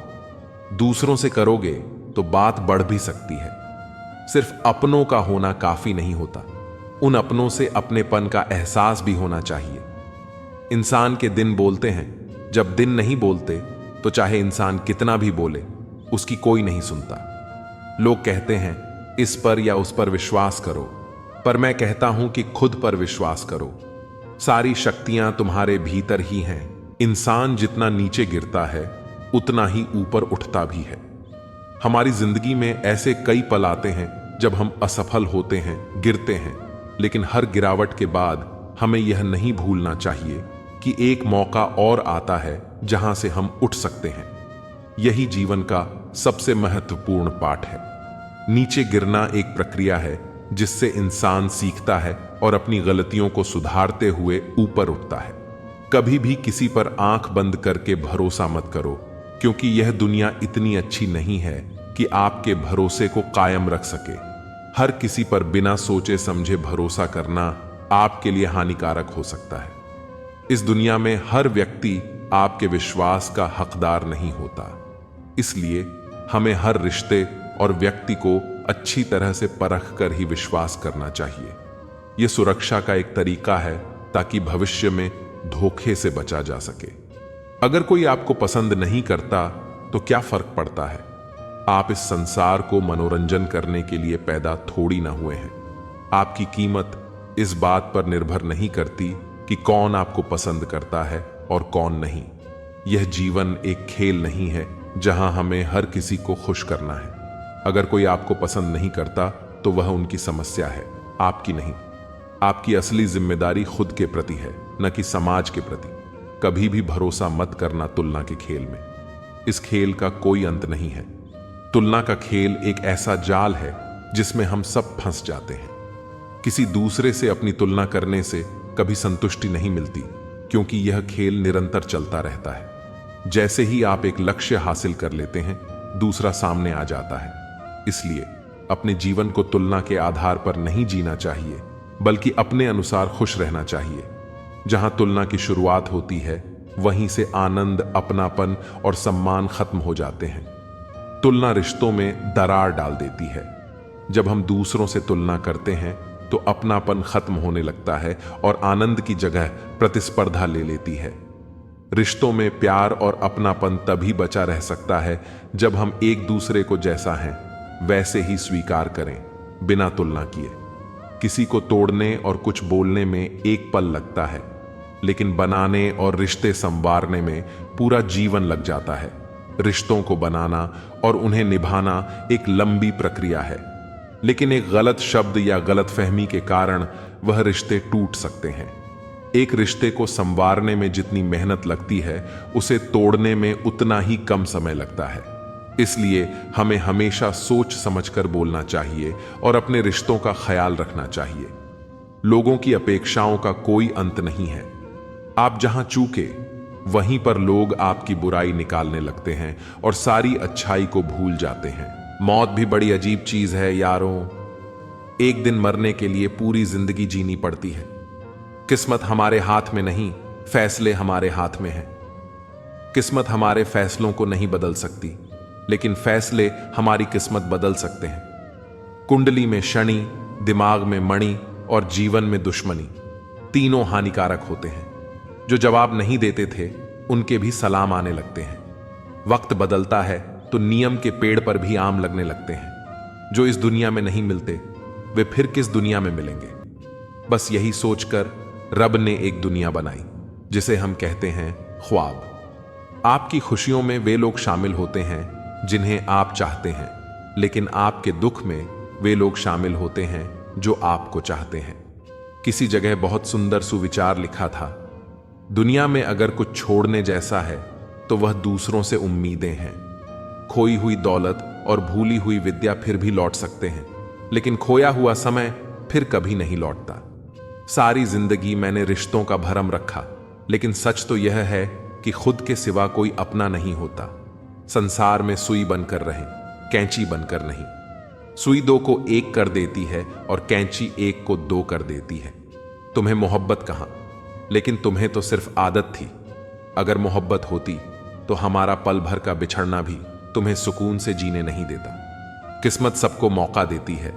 दूसरों से करोगे तो बात बढ़ भी सकती है। सिर्फ अपनों का होना काफी नहीं होता, उन अपनों से अपनेपन का एहसास भी होना चाहिए। इंसान के दिन बोलते हैं, जब दिन नहीं बोलते तो चाहे इंसान कितना भी बोले उसकी कोई नहीं सुनता। लोग कहते हैं इस पर या उस पर विश्वास करो, पर मैं कहता हूं कि खुद पर विश्वास करो। सारी शक्तियां तुम्हारे भीतर ही हैं। इंसान जितना नीचे गिरता है उतना ही ऊपर उठता भी है। हमारी जिंदगी में ऐसे कई पल आते हैं जब हम असफल होते हैं, गिरते हैं, लेकिन हर गिरावट के बाद हमें यह नहीं भूलना चाहिए कि एक मौका और आता है जहां से हम उठ सकते हैं। यही जीवन का सबसे महत्वपूर्ण पाठ है। नीचे गिरना एक प्रक्रिया है जिससे इंसान सीखता है और अपनी गलतियों को सुधारते हुए ऊपर उठता है। कभी भी किसी पर आंख बंद करके भरोसा मत करो, क्योंकि यह दुनिया इतनी अच्छी नहीं है कि आपके भरोसे को कायम रख सके। हर किसी पर बिना सोचे समझे भरोसा करना आपके लिए हानिकारक हो सकता है। इस दुनिया में हर व्यक्ति आपके विश्वास का हकदार नहीं होता, इसलिए हमें हर रिश्ते और व्यक्ति को अच्छी तरह से परख कर ही विश्वास करना चाहिए। यह सुरक्षा का एक तरीका है ताकि भविष्य में धोखे से बचा जा सके। अगर कोई आपको पसंद नहीं करता तो क्या फर्क पड़ता है? आप इस संसार को मनोरंजन करने के लिए पैदा थोड़ी ना हुए हैं। आपकी कीमत इस बात पर निर्भर नहीं करती कि कौन आपको पसंद करता है और कौन नहीं। यह जीवन एक खेल नहीं है जहां हमें हर किसी को खुश करना है। अगर कोई आपको पसंद नहीं करता तो वह उनकी समस्या है, आपकी नहीं। आपकी असली जिम्मेदारी खुद के प्रति है, न कि समाज के प्रति। कभी भी भरोसा मत करना तुलना के खेल में। इस खेल का कोई अंत नहीं है। तुलना का खेल एक ऐसा जाल है जिसमें हम सब फंस जाते हैं। किसी दूसरे से अपनी तुलना करने से कभी संतुष्टि नहीं मिलती, क्योंकि यह खेल निरंतर चलता रहता है। जैसे ही आप एक लक्ष्य हासिल कर लेते हैं, दूसरा सामने आ जाता है। इसलिए अपने जीवन को तुलना के आधार पर नहीं जीना चाहिए, बल्कि अपने अनुसार खुश रहना चाहिए। जहां तुलना की शुरुआत होती है, वहीं से आनंद, अपनापन और सम्मान खत्म हो जाते हैं। तुलना रिश्तों में दरार डाल देती है। जब हम दूसरों से तुलना करते हैं तो अपनापन खत्म होने लगता है और आनंद की जगह प्रतिस्पर्धा ले लेती है। रिश्तों में प्यार और अपनापन तभी बचा रह सकता है जब हम एक दूसरे को जैसा हैं वैसे ही स्वीकार करें, बिना तुलना किए। किसी को तोड़ने और कुछ बोलने में एक पल लगता है, लेकिन बनाने और रिश्ते संवारने में पूरा जीवन लग जाता है। रिश्तों को बनाना और उन्हें निभाना एक लंबी प्रक्रिया है, लेकिन एक गलत शब्द या गलत फहमी के कारण वह रिश्ते टूट सकते हैं। एक रिश्ते को संवारने में जितनी मेहनत लगती है, उसे तोड़ने में उतना ही कम समय लगता है। इसलिए हमें हमेशा सोच समझकर बोलना चाहिए और अपने रिश्तों का ख्याल रखना चाहिए। लोगों की अपेक्षाओं का कोई अंत नहीं है। आप जहां चूके, वहीं पर लोग आपकी बुराई निकालने लगते हैं और सारी अच्छाई को भूल जाते हैं। मौत भी बड़ी अजीब चीज है यारों। एक दिन मरने के लिए पूरी जिंदगी जीनी पड़ती है। किस्मत हमारे हाथ में नहीं, फैसले हमारे हाथ में हैं। किस्मत हमारे फैसलों को नहीं बदल सकती, लेकिन फैसले हमारी किस्मत बदल सकते हैं। कुंडली में शनि, दिमाग में मणि और जीवन में दुश्मनी, तीनों हानिकारक होते हैं। जो जवाब नहीं देते थे उनके भी सलाम आने लगते हैं। वक्त बदलता है तो नियम के पेड़ पर भी आम लगने लगते हैं। जो इस दुनिया में नहीं मिलते वे फिर किस दुनिया में मिलेंगे। बस यही सोचकर रब ने एक दुनिया बनाई जिसे हम कहते हैं ख्वाब। आपकी खुशियों में वे लोग शामिल होते हैं जिन्हें आप चाहते हैं, लेकिन आपके दुख में वे लोग शामिल होते हैं जो आपको चाहते हैं। किसी जगह बहुत सुंदर सुविचार लिखा था, दुनिया में अगर कुछ छोड़ने जैसा है तो वह दूसरों से उम्मीदें हैं। खोई हुई दौलत और भूली हुई विद्या फिर भी लौट सकते हैं, लेकिन खोया हुआ समय फिर कभी नहीं लौटता। सारी जिंदगी मैंने रिश्तों का भरम रखा, लेकिन सच तो यह है कि खुद के सिवा कोई अपना नहीं होता। संसार में सुई बनकर रहें, कैंची बनकर नहीं। सुई दो को एक कर देती है और कैंची एक को दो कर देती है। तुम्हें मोहब्बत कहां, लेकिन तुम्हें तो सिर्फ आदत थी। अगर मोहब्बत होती तो हमारा पल भर का बिछड़ना भी तुम्हें सुकून से जीने नहीं देता। किस्मत सबको मौका देती है,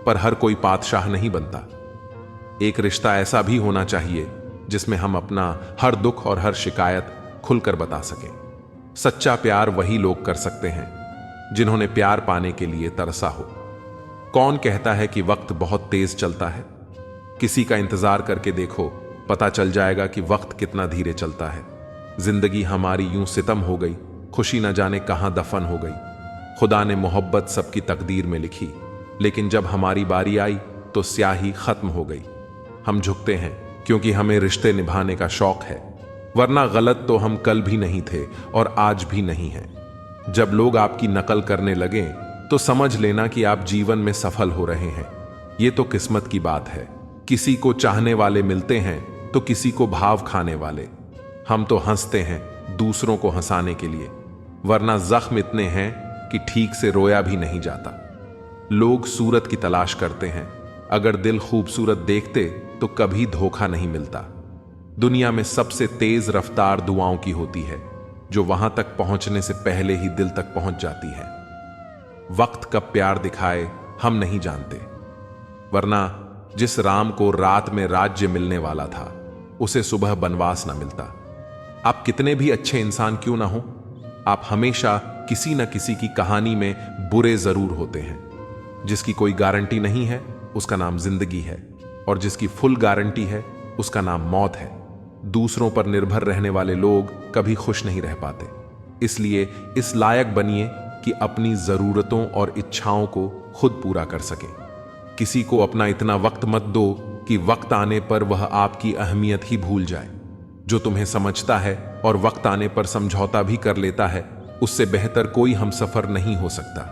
पर हर कोई बादशाह नहीं बनता। एक रिश्ता ऐसा भी होना चाहिए जिसमें हम अपना हर दुख और हर शिकायत खुलकर बता सकें। सच्चा प्यार वही लोग कर सकते हैं जिन्होंने प्यार पाने के लिए तरसा हो। कौन कहता है कि वक्त बहुत तेज चलता है? किसी का इंतजार करके देखो, पता चल जाएगा कि वक्त कितना धीरे चलता है। जिंदगी हमारी यूं सितम हो गई, खुशी न जाने कहां दफन हो गई। खुदा ने मोहब्बत सबकी तकदीर में लिखी, लेकिन जब हमारी बारी आई तो स्याही खत्म हो गई। हम झुकते हैं क्योंकि हमें रिश्ते निभाने का शौक है, वरना गलत तो हम कल भी नहीं थे और आज भी नहीं हैं। जब लोग आपकी नकल करने लगे तो समझ लेना कि आप जीवन में सफल हो रहे हैं। ये तो किस्मत की बात है। किसी को चाहने वाले मिलते हैं तो किसी को भाव खाने वाले। हम तो हंसते हैं दूसरों को हंसाने के लिए, वरना जख्म इतने हैं कि ठीक से रोया भी नहीं जाता। लोग सूरत की तलाश करते हैं, अगर दिल खूबसूरत देखते तो कभी धोखा नहीं मिलता। दुनिया में सबसे तेज रफ्तार दुआओं की होती है, जो वहां तक पहुंचने से पहले ही दिल तक पहुंच जाती है। वक्त कब प्यार दिखाए हम नहीं जानते, वरना जिस राम को रात में राज्य मिलने वाला था उसे सुबह बनवास ना मिलता। आप कितने भी अच्छे इंसान क्यों ना हो, आप हमेशा किसी न किसी की कहानी में बुरे जरूर होते हैं। जिसकी कोई गारंटी नहीं है उसका नाम जिंदगी है, और जिसकी फुल गारंटी है उसका नाम मौत है। दूसरों पर निर्भर रहने वाले लोग कभी खुश नहीं रह पाते। इसलिए इस लायक बनिए कि अपनी जरूरतों और इच्छाओं को खुद पूरा कर सकें। किसी को अपना इतना वक्त मत दो कि वक्त आने पर वह आपकी अहमियत ही भूल जाए। जो तुम्हें समझता है और वक्त आने पर समझौता भी कर लेता है, उससे बेहतर कोई हमसफर नहीं हो सकता।